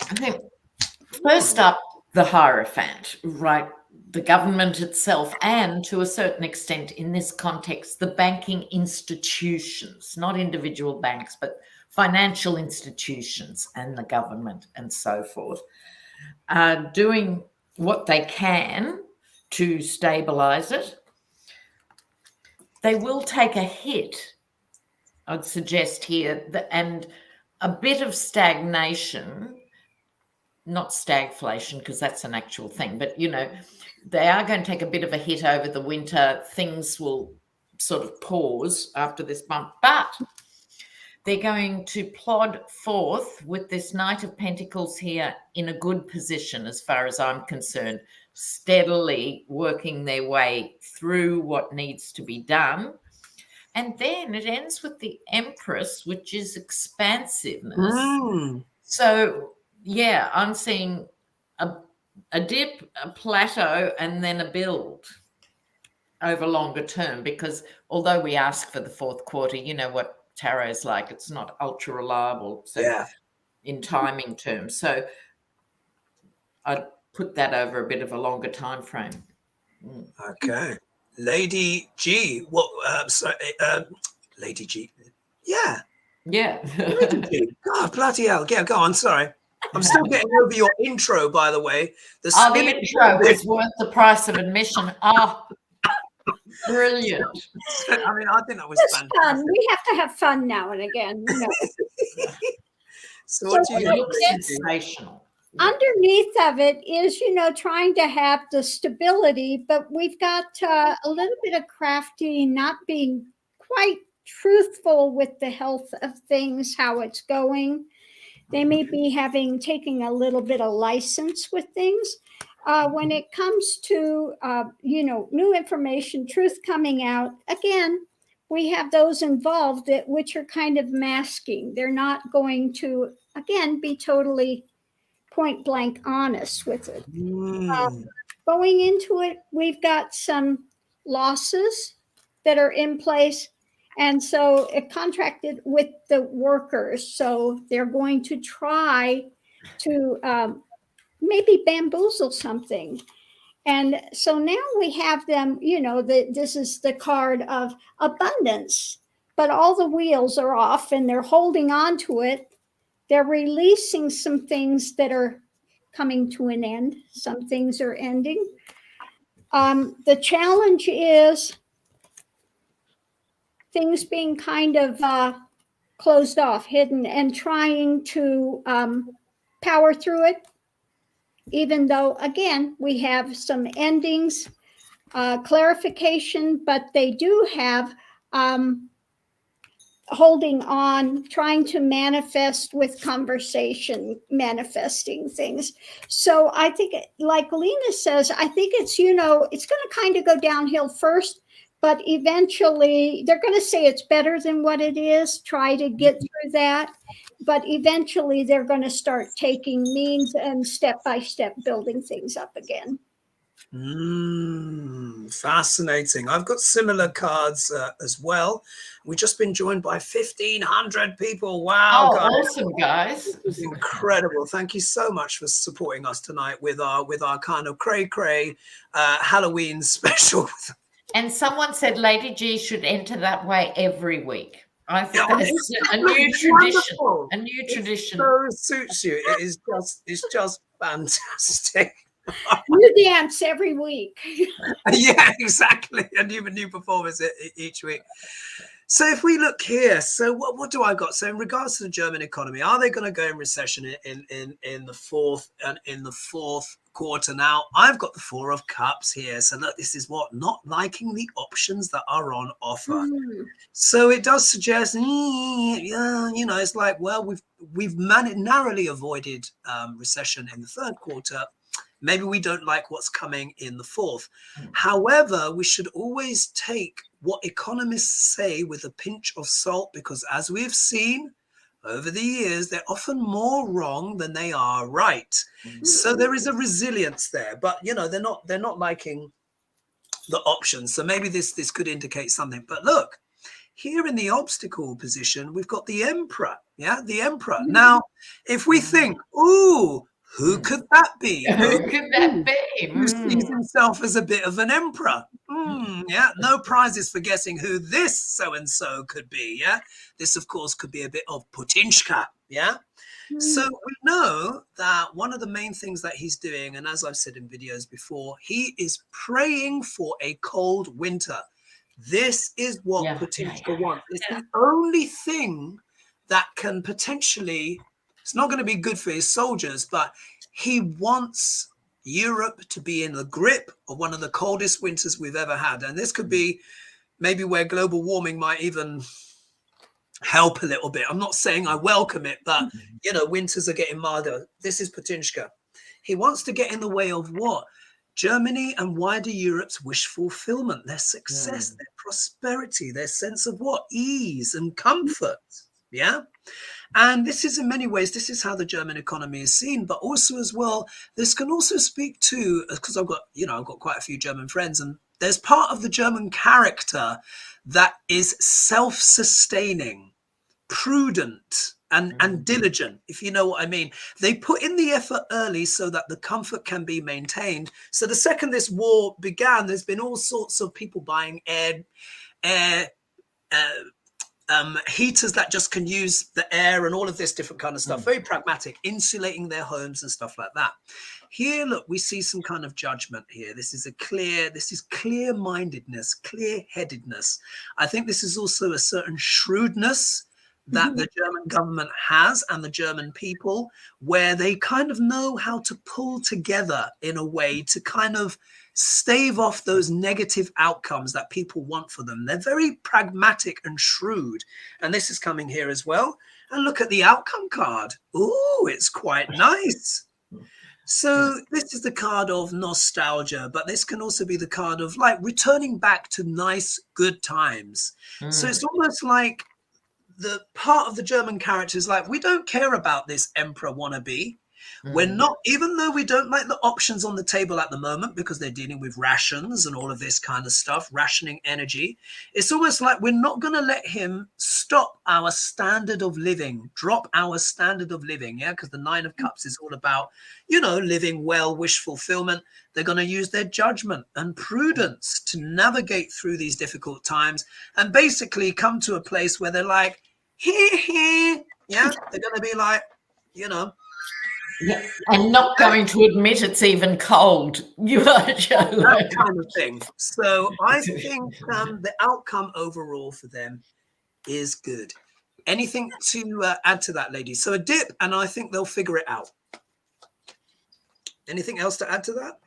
Speaker 1: I think first up, the Hierophant, right? The government itself, and to a certain extent in this context, the banking institutions, not individual banks, but financial institutions and the government and so forth, are doing what they can to stabilize it. They will take a hit, I'd suggest here, and a bit of stagnation, not stagflation, because that's an actual thing, but they are going to take a bit of a hit over the winter. Things will sort of pause after this bump, but they're going to plod forth with this Knight of Pentacles here in a good position, as far as I'm concerned, steadily working their way through what needs to be done. And then it ends with the Empress, which is expansiveness. So, yeah, I'm seeing a dip, a plateau, and then a build over longer term, because although we ask for the fourth quarter, you know what tarot's like, it's not ultra reliable. So
Speaker 2: Yeah.
Speaker 1: in timing terms. So I'd put that over a bit of a longer time frame.
Speaker 2: Okay. Lady G. Lady G. Yeah.
Speaker 1: Yeah.
Speaker 2: Lady G. God, bloody hell. Yeah, go on. Sorry. I'm still getting over your intro, by the way.
Speaker 1: The intro was worth the price of admission. Brilliant.
Speaker 2: I mean, I think that was fantastic.
Speaker 3: Fun. We have to have fun now and again.
Speaker 2: So what do you
Speaker 1: look sensational?
Speaker 3: Underneath of it is, trying to have the stability, but we've got a little bit of crafty, not being quite truthful with the health of things, how it's going. They may be taking a little bit of license with things. When it comes to, new information, truth coming out, again, we have those involved which are kind of masking. They're not going to, again, be totally point blank honest with it. Going into it, we've got some losses that are in place. And so it contracted with the workers. So they're going to try to maybe bamboozle something. And so now we have them, this is the card of abundance, but all the wheels are off and they're holding on to it. They're releasing some things that are coming to an end. Some things are ending. The challenge is things being kind of closed off, hidden, and trying to power through it. Even though, again, we have some endings, clarification, but they do have holding on, trying to manifest with conversation, manifesting things. So I think, like Lena says, I think it's, it's going to kind of go downhill first, but eventually they're going to say it's better than what it is, try to get through that. But eventually they're going to start taking means and step by step building things up again.
Speaker 2: Fascinating. I've got similar cards as well. We've just been joined by 1,500 people. Wow,
Speaker 1: Oh,
Speaker 2: guys.
Speaker 1: awesome, guys.
Speaker 2: This is incredible. Thank you so much for supporting us tonight with our kind of cray Halloween special.
Speaker 1: And someone said Lady G should enter that way every week. I think
Speaker 2: Yeah,
Speaker 1: that's a
Speaker 2: look,
Speaker 1: new
Speaker 2: it's
Speaker 1: tradition.
Speaker 2: wonderful.
Speaker 1: A new tradition.
Speaker 2: So suits you. It's just fantastic.
Speaker 3: You dance every week.
Speaker 2: Yeah, exactly. And even new performers each week. So if we look here, so what do I got? So in regards to the German economy, are they going to go in recession in the fourth quarter? Now I've got the Four of Cups here. So look, this is what, not liking the options that are on offer. So it does suggest, yeah, you know, it's like, well, we've narrowly avoided recession in the third quarter. Maybe we don't like what's coming in the fourth. However, we should always take what economists say with a pinch of salt, because as we've seen over the years, they're often more wrong than they are right. So there is a resilience there, but you know, they're not liking the options. So maybe this could indicate something. But look, here in the obstacle position, we've got the Emperor. Yeah, the Emperor. Now, if we think, ooh, who could that be?
Speaker 1: Who could that be?
Speaker 2: Who sees himself as a bit of an emperor? Yeah, no prizes for guessing who this so-and-so could be. Yeah, this, of course, could be a bit of Putinshka. Yeah. So we know that one of the main things that he's doing, and as I've said in videos before, he is praying for a cold winter. This is what Putinshka wants. It's the only thing that can potentially, it's not going to be good for his soldiers, but he wants Europe to be in the grip of one of the coldest winters we've ever had. And this could be maybe where global warming might even help a little bit. I'm not saying I welcome it, but, you know, winters are getting milder. This is Putinshka. He wants to get in the way of what? Germany and wider Europe's wish fulfillment, their success, their prosperity, their sense of what? Ease and comfort. Yeah. And this is, in many ways, this is how the German economy is seen, but also as well, this can also speak to, because I've got quite a few German friends, and there's part of the German character that is self-sustaining, prudent, and diligent, if you know what I mean. They put in the effort early so that the comfort can be maintained. So the second this war began, there's been all sorts of people buying heaters that just can use the air and all of this different kind of stuff. Very pragmatic, insulating their homes and stuff like that. Here, look, we see some kind of judgment here. This is clear-mindedness, clear-headedness. I think this is also a certain shrewdness that the German government has and the German people, where they kind of know how to pull together in a way to kind of stave off those negative outcomes that people want for them. They're very pragmatic and shrewd. And this is coming here as well. And look at the outcome card. Ooh, it's quite nice. So this is the card of nostalgia, but this can also be the card of like returning back to nice, good times. So it's almost like the part of the German character is like, we don't care about this emperor wannabe. We're not, even though we don't like the options on the table at the moment because they're dealing with rations and all of this kind of stuff, rationing energy. It's almost like we're not going to let him stop our standard of living, drop our standard of living. Yeah, because the Nine of Cups is all about, you know, living well, wish fulfillment. They're going to use their judgment and prudence to navigate through these difficult times and basically come to a place where they're like, yeah, they're going to be like, you know.
Speaker 1: Yeah, and not going to admit it's even cold. You are Joe.
Speaker 2: That kind of thing. So I think the outcome overall for them is good. Anything to add to that, ladies? So a dip, and I think they'll figure it out. Anything else to add to that?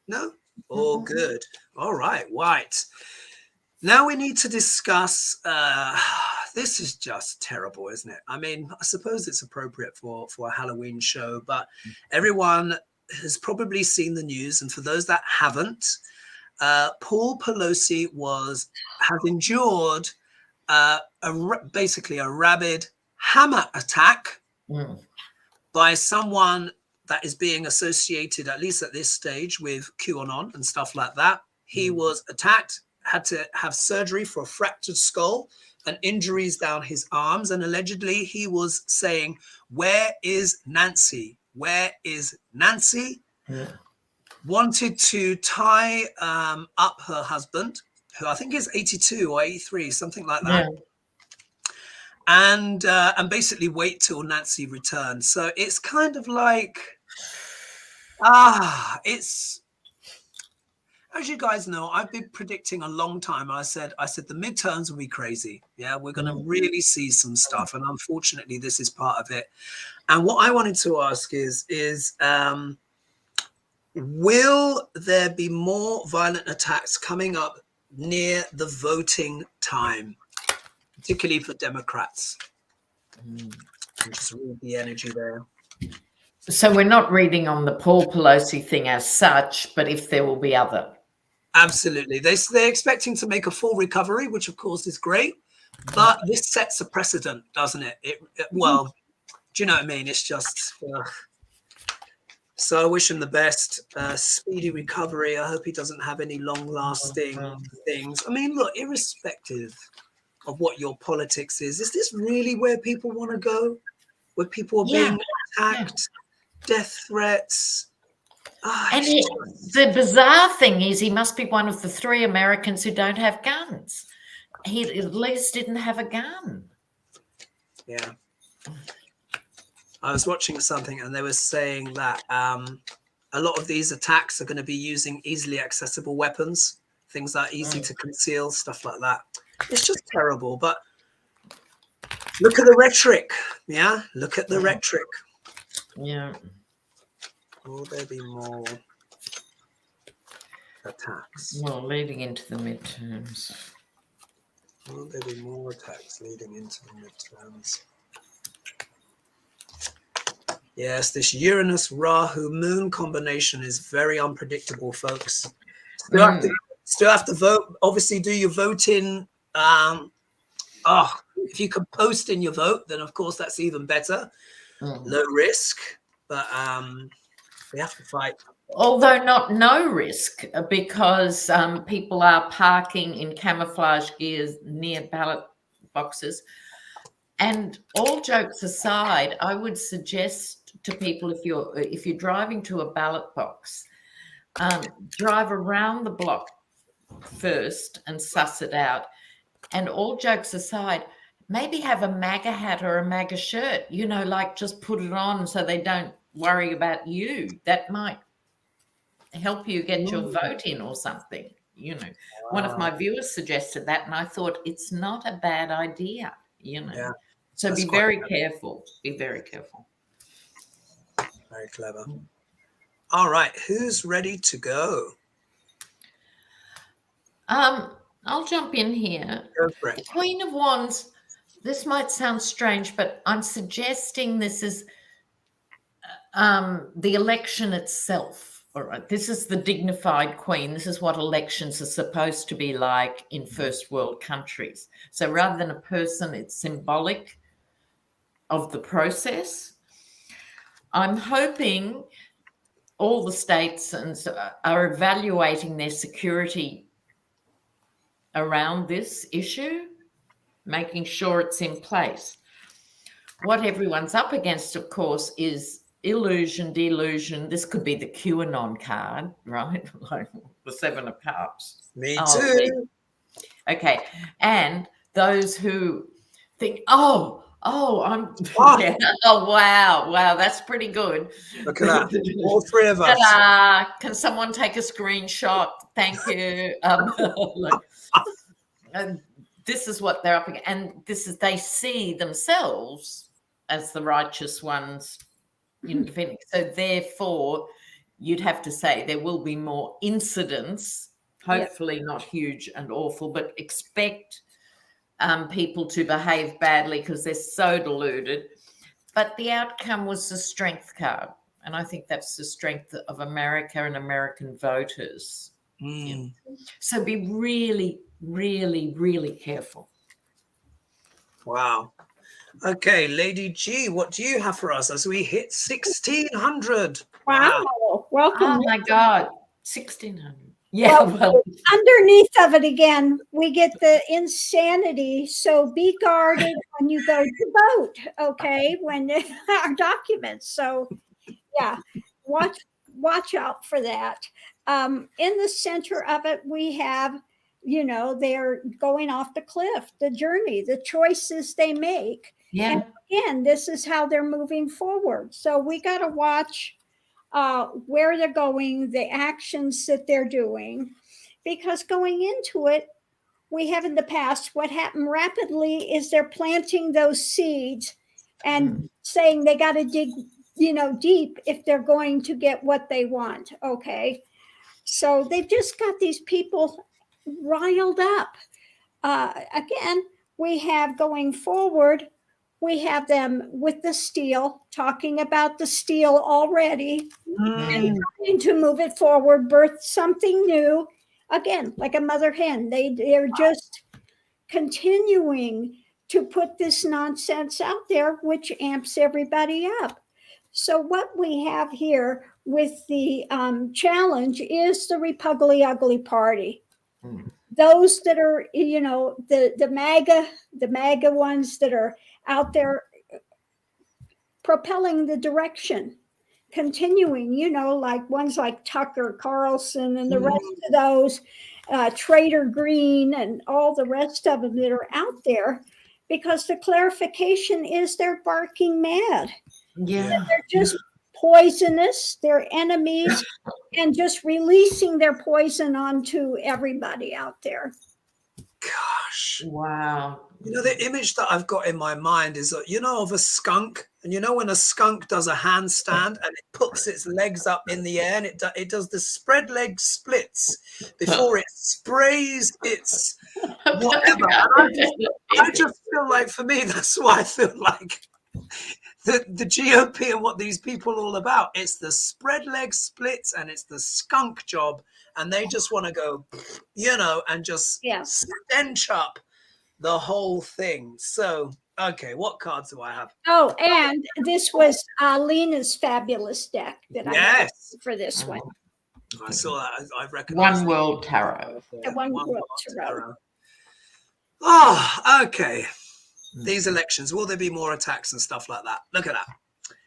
Speaker 2: No? All good. All right, White. Now we need to discuss, this is just terrible, isn't it? I mean, I suppose it's appropriate for a Halloween show, but everyone has probably seen the news. And for those that haven't, Paul Pelosi has endured basically a rabid hammer attack by someone that is being associated, at least at this stage, with QAnon and stuff like that. He was attacked, had to have surgery for a fractured skull and injuries down his arms. And allegedly he was saying, "Where is Nancy? Where is Nancy?"
Speaker 1: Yeah.
Speaker 2: Wanted to tie up her husband, who I think is 82 or 83, something like that.
Speaker 1: Yeah.
Speaker 2: And basically wait till Nancy returns. So it's kind of like, it's, as you guys know, I've been predicting a long time. I said the midterms will be crazy. Yeah, we're going to really see some stuff, and unfortunately, this is part of it. And what I wanted to ask is will there be more violent attacks coming up near the voting time, particularly for Democrats? Just read the energy there.
Speaker 1: So we're not reading on the Paul Pelosi thing as such, but if there will be other.
Speaker 2: Absolutely. They're expecting to make a full recovery, which of course is great, but this sets a precedent, doesn't it? Well, do you know what I mean? It's just, so I wish him the best, speedy recovery. I hope he doesn't have any long lasting things. I mean, look, irrespective of what your politics is this really where people want to go? Where people are being attacked, death threats?
Speaker 1: And the bizarre thing is he must be one of the 3 Americans who don't have guns. He at least didn't have a gun.
Speaker 2: Yeah. I was watching something and they were saying that a lot of these attacks are going to be using easily accessible weapons, things that are easy to conceal, stuff like that. It's just terrible. But look at the rhetoric. Yeah, look at the rhetoric.
Speaker 1: Yeah.
Speaker 2: Will there be more attacks?
Speaker 1: Well, leading into the midterms.
Speaker 2: Will there be more attacks leading into the midterms? Yes, this Uranus-Rahu moon combination is very unpredictable, folks. Still have to vote. Obviously, do your voting. If you can post in your vote, then of course that's even better. Low risk, but we have to fight.
Speaker 1: Although not no risk, because people are parking in camouflage gears near ballot boxes. And all jokes aside, I would suggest to people, if you're driving to a ballot box, drive around the block first and suss it out. And all jokes aside, maybe have a MAGA hat or a MAGA shirt, like just put it on so they don't worry about you. That might help you get your vote in or something. One of my viewers suggested that, and I thought it's not a bad idea.
Speaker 2: Yeah,
Speaker 1: so be very careful. Be very careful.
Speaker 2: Very clever. All right, who's ready to go?
Speaker 1: I'll jump in here.
Speaker 2: Go for it.
Speaker 1: The Queen of Wands. This might sound strange, but I'm suggesting this is the election itself. All right, this is the dignified queen. This is what elections are supposed to be like in first world countries. So rather than a person, it's symbolic of the process. I'm hoping all the states are evaluating their security around this issue, making sure it's in place. What everyone's up against, of course, is illusion, delusion. This could be the QAnon card, right? Like the 7 of Cups.
Speaker 2: Me too.
Speaker 1: Okay. And those who think, wow, that's pretty good.
Speaker 2: Look at that. All 3 of us.
Speaker 1: Can someone take a screenshot? Thank you. This is what they're up against. And they see themselves as the righteous ones. So therefore, you'd have to say there will be more incidents, hopefully not huge and awful, but expect people to behave badly because they're so deluded. But the outcome was the strength card. And I think that's the strength of America and American voters. So be really, really, really careful.
Speaker 2: Wow. Okay, Lady G, what do you have for us as we hit 1600?
Speaker 3: Wow. Welcome.
Speaker 1: Oh my God. 1600. Yeah, well,
Speaker 3: Underneath of it again, we get the insanity. So be guarded when you go to vote, okay? When our documents. So yeah, watch out for that. In the center of it, we have, they're going off the cliff, the journey, the choices they make.
Speaker 1: yeah.
Speaker 3: And again, this is how they're moving forward. So we got to watch where they're going, the actions that they're doing, because going into it, we have in the past, what happened rapidly is they're planting those seeds and saying they got to dig, deep if they're going to get what they want. Okay. So they've just got these people riled up. Again, we have going forward, we have them with the steel, talking about the steel already, and trying to move it forward, birth something new. Again, like a mother hen, they're just continuing to put this nonsense out there, which amps everybody up. So what we have here with the challenge is the Repugly Ugly Party. Those that are, the MAGA ones that are out there propelling the direction, continuing, like ones like Tucker Carlson and the rest of those, Trader Green and all the rest of them that are out there, because the clarification is they're barking mad.
Speaker 1: Yeah.
Speaker 3: They're just poisonous, they're enemies, and just releasing their poison onto everybody out there.
Speaker 2: Gosh.
Speaker 1: Wow.
Speaker 2: The image that I've got in my mind is, of a skunk. And when a skunk does a handstand and it puts its legs up in the air and it does the spread leg splits before it sprays its whatever. I just feel like, for me, that's why I feel like the GOP and what these people are all about. It's the spread leg splits and it's the skunk job. And they just want to go, and just stench up the whole thing. So, okay, what cards do I have?
Speaker 3: Oh, and this was Lena's fabulous deck that I had for this one.
Speaker 2: I saw that. I recognize
Speaker 1: One World Tarot.
Speaker 3: The One World Tarot.
Speaker 2: Oh, okay. These elections, will there be more attacks and stuff like that? Look at that.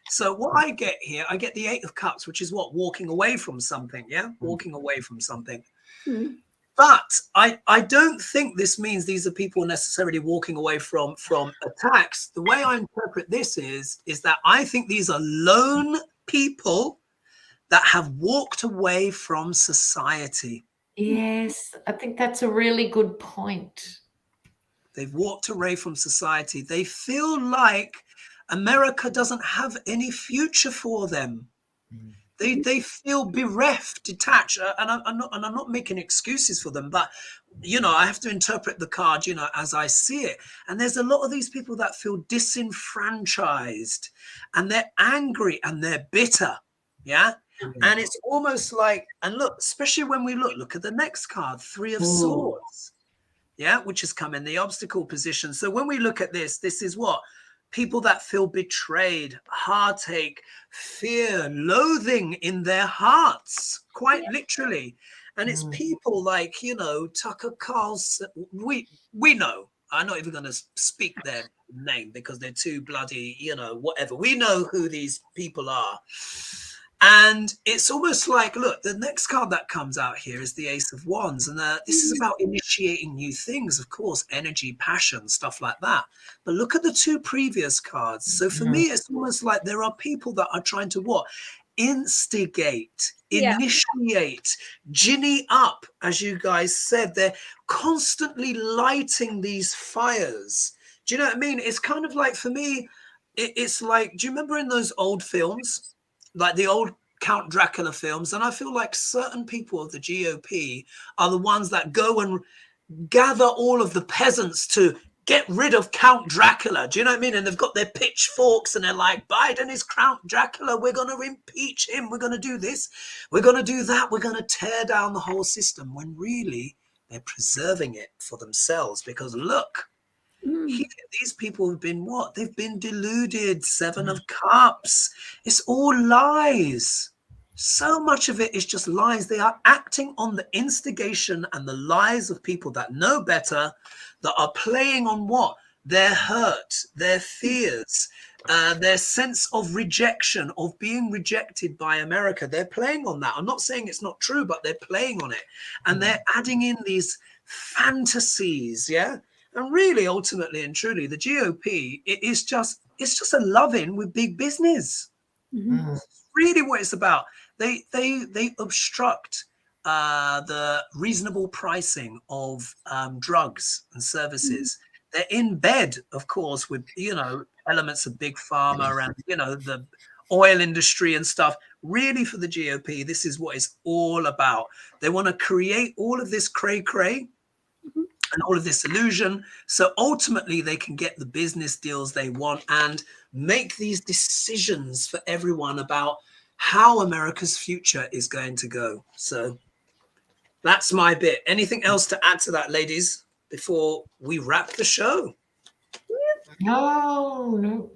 Speaker 2: So what I get here, I get the 8 of Cups, which is what? Walking away from something, yeah? Walking away from something. But I don't think this means these are people necessarily walking away from attacks. The way I interpret this is that I think these are lone people that have walked away from society.
Speaker 1: Yes, I think that's a really good point.
Speaker 2: They've walked away from society. They feel like America doesn't have any future for them. They feel bereft, detached, and I'm not making excuses for them, but I have to interpret the card, as I see it. And there's a lot of these people that feel disenfranchised, and they're angry and they're bitter, yeah. And it's almost like, and look, especially when we look at the next card, 3 of Swords, yeah, which has come in the obstacle position. So when we look at this is what? People that feel betrayed, heartache, fear, loathing in their hearts, quite literally. And it's people like, Tucker Carlson. We know. I'm not even going to speak their name because they're too bloody, whatever. We know who these people are. And it's almost like, look, the next card that comes out here is the Ace of Wands. And this is about initiating new things, of course, energy, passion, stuff like that. But look at the 2 previous cards. So for me, it's almost like there are people that are trying to what? Instigate, initiate, ginny up, as you guys said. They're constantly lighting these fires. Do you know what I mean? It's kind of like, for me, it's like, do you remember in those old films? Like the old Count Dracula films, and I feel like certain people of the GOP are the ones that go and gather all of the peasants to get rid of Count Dracula. Do you know what I mean? And they've got their pitchforks and they're like, Biden is Count Dracula. We're going to impeach him. We're going to do this. We're going to do that. We're going to tear down the whole system, when really they're preserving it for themselves. Because look, Here, these people have been what? They've been deluded. 7 of Cups. It's all lies. So much of it is just lies. They are acting on the instigation and the lies of people that know better, that are playing on what? Their hurt, their fears, their sense of rejection, of being rejected by America. They're playing on that. I'm not saying it's not true, but they're playing on it. And they're adding in these fantasies, yeah? And really, ultimately and truly, the GOP, it's just a love-in with big business. Really what it's about. They obstruct the reasonable pricing of drugs and services. They're in bed, of course, with, you know, elements of big pharma and, you know, the oil industry and stuff. Really, for the GOP, this is what it's all about. They want to create all of this cray-cray and all of this illusion, so ultimately they can get the business deals they want and make these decisions for everyone about how America's future is going to go. So that's my bit. Anything else to add to that, ladies, before we wrap the show?
Speaker 1: No.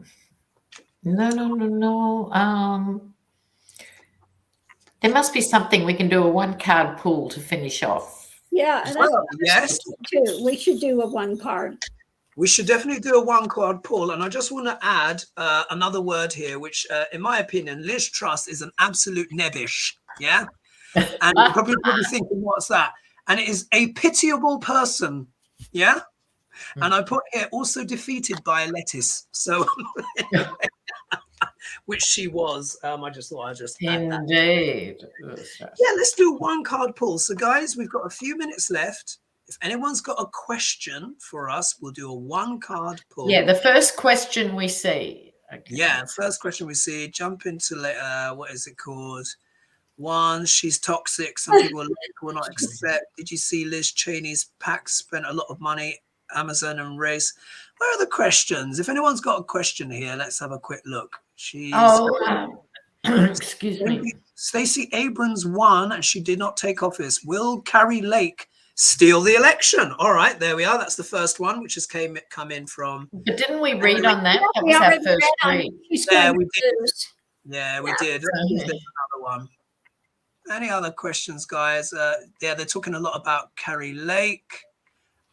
Speaker 1: There must be something we can do, a 1-card pool to finish off.
Speaker 3: Yeah, and
Speaker 2: yes,
Speaker 3: too. We should do a 1-card.
Speaker 2: We should definitely do a 1-card pool. And I just want to add another word here, which, in my opinion, Liz Truss is an absolute nebbish. Yeah. And you're probably thinking, what's that? And it is a pitiable person. Yeah. And I put here also defeated by a lettuce. So, which she was. I just thought I'd just add that.
Speaker 1: Indeed.
Speaker 2: Yeah, let's do a 1-card pull. So, guys, we've got a few minutes left. If anyone's got a question for us, we'll do a 1-card pull.
Speaker 1: Yeah, the first question we see. Okay.
Speaker 2: Yeah, first question we see. Jump into what is it called? 1, she's toxic. Some people will not accept. Did you see Liz Cheney's PAC spent a lot of money? Amazon and race. Where are the questions? If anyone's got a question here, let's have a quick look. She's
Speaker 1: excuse me.
Speaker 2: Stacey Abrams won and she did not take office. Will Kari Lake steal the election? All right, there we are. That's the first one, which has come in from.
Speaker 1: But didn't we read on that? That was our first read.
Speaker 2: Yeah, we did. Yeah, we did. There's another one. Any other questions, guys? Yeah, they're talking a lot about Kari Lake.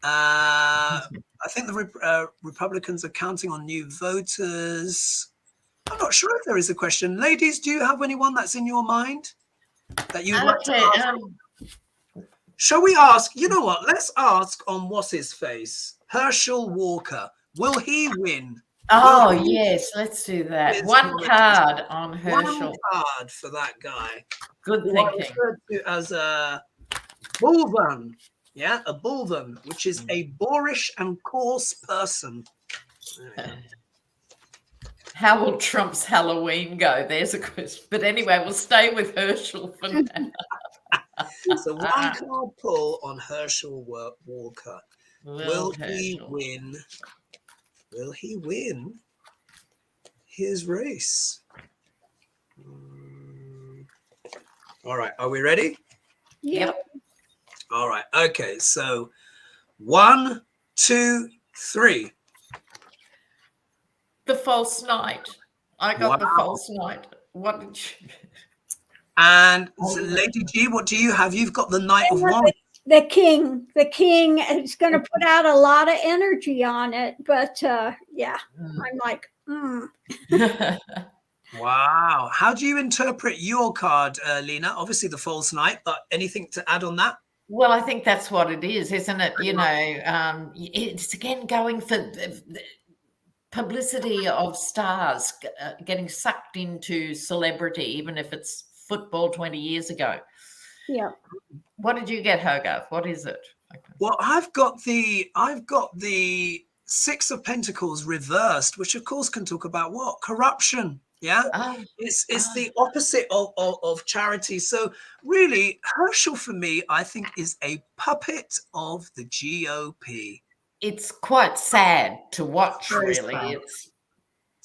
Speaker 2: I think the Republicans are counting on new voters. I'm not sure if there is a question. Ladies, do you have anyone that's in your mind that you'd like to ask? Shall we ask? You know what? Let's ask on what's his face. Herschel Walker. Will he win?
Speaker 1: Oh, yes. Let's do that. 1 card on Herschel.
Speaker 2: 1 card for that guy.
Speaker 1: Good thinking.
Speaker 2: Referred to as a bulvan. Yeah, a bulvan, which is a boorish and coarse person.
Speaker 1: How will Trump's Halloween go? There's a question. But anyway, we'll stay with Herschel for now.
Speaker 2: So 1-card pull on Herschel Walker. Will he win? Will he win his race? All right, are we ready?
Speaker 1: Yep.
Speaker 2: All right. Okay. So 1, 2, 3.
Speaker 1: The false knight. I got the false knight. What did you?
Speaker 2: And Lady G, what do you have? You've got the Knight of Wands.
Speaker 3: The king. The king is going to put out a lot of energy on it, but yeah, I'm like,
Speaker 2: Wow. How do you interpret your card, Lena? Obviously the false knight, but anything to add on that?
Speaker 1: Well, I think that's what it is, isn't it? You know, it's again going for the publicity of stars getting sucked into celebrity, even if it's football 20 years ago.
Speaker 3: yeah.
Speaker 1: What did you get, Hogarth? What is it? Okay.
Speaker 2: Well, I've got the 6 of Pentacles reversed, which of course can talk about what? Corruption. Yeah, it's the opposite of charity. So really, Herschel for me, I think, is a puppet of the GOP.
Speaker 1: It's quite sad to watch,
Speaker 2: Very
Speaker 1: really.
Speaker 2: sad.
Speaker 1: It's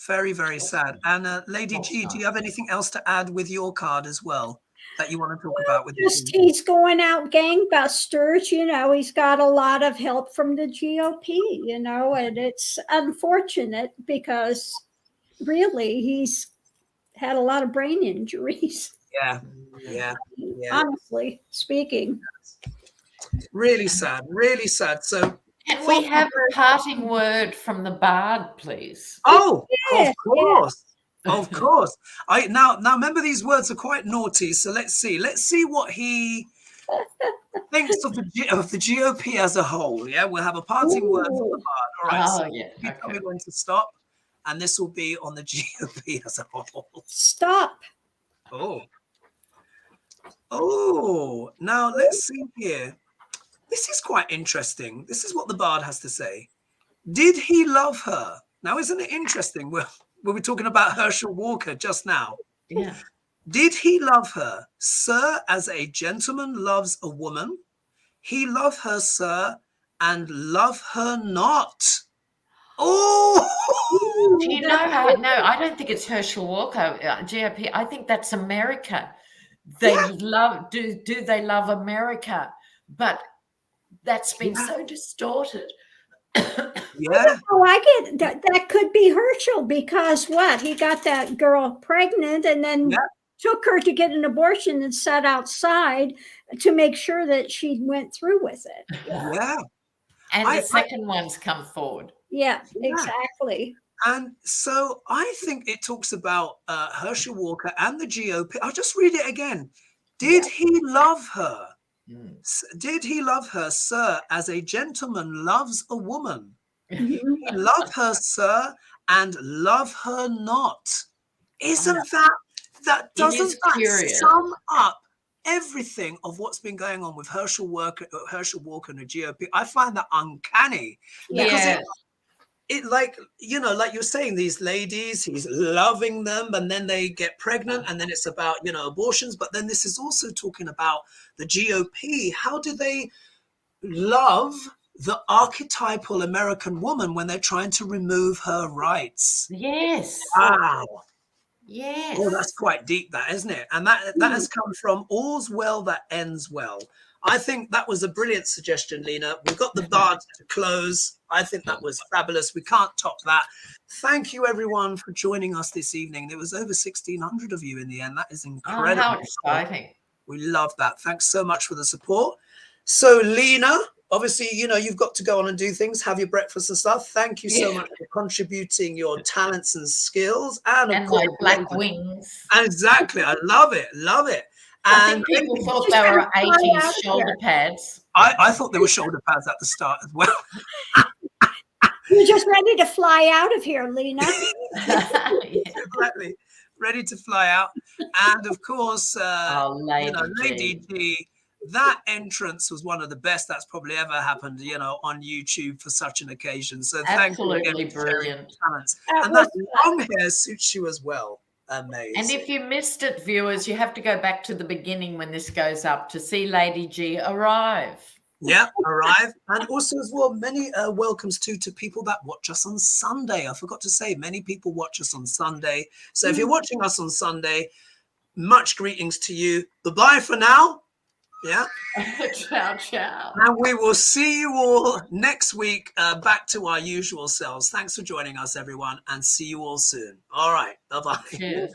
Speaker 2: very, very sad. And Lady G, do you have anything else to add with your card as well? that you want to talk about with
Speaker 3: Just he's going out gangbusters, you know, he's got a lot of help from the GOP, you know, and it's unfortunate because really he's had a lot of brain injuries.
Speaker 2: Yeah.
Speaker 3: Honestly speaking.
Speaker 2: Really sad, really sad. So
Speaker 1: Can we have a parting word from the bard, please?
Speaker 2: oh,
Speaker 3: Yeah,
Speaker 2: of course. Of course. I now remember these words are quite naughty, so let's see what he thinks of the GOP as a whole. Yeah, we'll have a parting word from the bard. All right. So
Speaker 1: yeah.
Speaker 2: tell me when to stop, and this will be on the GOP as a whole.
Speaker 3: Stop.
Speaker 2: Oh, now let's see here. This is quite interesting. This is what the bard has to say. Did he love her? Now, isn't it interesting? We were talking about Herschel Walker just now.
Speaker 1: Yeah.
Speaker 2: Did he love her, sir, as a gentleman loves a woman? He loved her, sir, and love her not. Oh!
Speaker 1: Do you know how? No, I don't think it's Herschel Walker, GOP. I think that's America. They love, do they love America? But that's been so distorted.
Speaker 2: Yeah.
Speaker 3: Oh, I get that. That could be Herschel because what? He got that girl pregnant and then took her to get an abortion and sat outside to make sure that she went through with it.
Speaker 2: Yeah.
Speaker 1: And the second one's come forward.
Speaker 3: Yeah, exactly.
Speaker 2: And so I think it talks about Herschel Walker and the GOP. I'll just read it again. Did he love her? Did he love her, sir, as a gentleman loves a woman? He loved her, sir, and love her not. Isn't that doesn't that sum up everything of what's been going on with Herschel Walker and the GOP? I find that uncanny because it like, you know, like you're saying, these ladies, he's loving them, and then they get pregnant, and then it's about, you know, abortions. But then this is also talking about the GOP. How do they love the archetypal American woman when they're trying to remove her rights?
Speaker 1: Yes.
Speaker 2: Wow.
Speaker 1: Yes.
Speaker 2: Oh, that's quite deep, that, isn't it? And that has come from all's well that ends well. I think that was a brilliant suggestion, Lena. We've got the bard to close. I think that was fabulous. We can't top that. Thank you, everyone, for joining us this evening. There was over 1,600 of you in the end. That is incredible.
Speaker 1: Oh, how exciting.
Speaker 2: We love that. Thanks so much for the support. So, Lena, obviously, you know, you've got to go on and do things, have your breakfast and stuff. Thank you so much for contributing your talents and skills. And of course,
Speaker 1: my black wings.
Speaker 2: Exactly. I love it. Love it.
Speaker 1: I think people thought they were 80s shoulder pads.
Speaker 2: I thought they were shoulder pads at the start as well.
Speaker 3: You're just ready to fly out of here, Lena.
Speaker 2: Exactly. Ready to fly out. And of course, Lady G, that entrance was one of the best that's probably ever happened, you know, on YouTube for such an occasion. So thank you again for sharing your talents. And that long hair suits you as well. Amazing.
Speaker 1: And if you missed it, viewers, you have to go back to the beginning when this goes up to see Lady G arrive.
Speaker 2: Yeah, arrive. And also as well, many welcomes to people that watch us on Sunday. I forgot to say, many people watch us on Sunday. So if you're watching us on Sunday, much greetings to you. Bye-bye for now. Yeah.
Speaker 1: Ciao, ciao.
Speaker 2: And we will see you all next week, back to our usual selves. Thanks for joining us, everyone, and see you all soon. All right. Bye-bye.
Speaker 1: Cheers.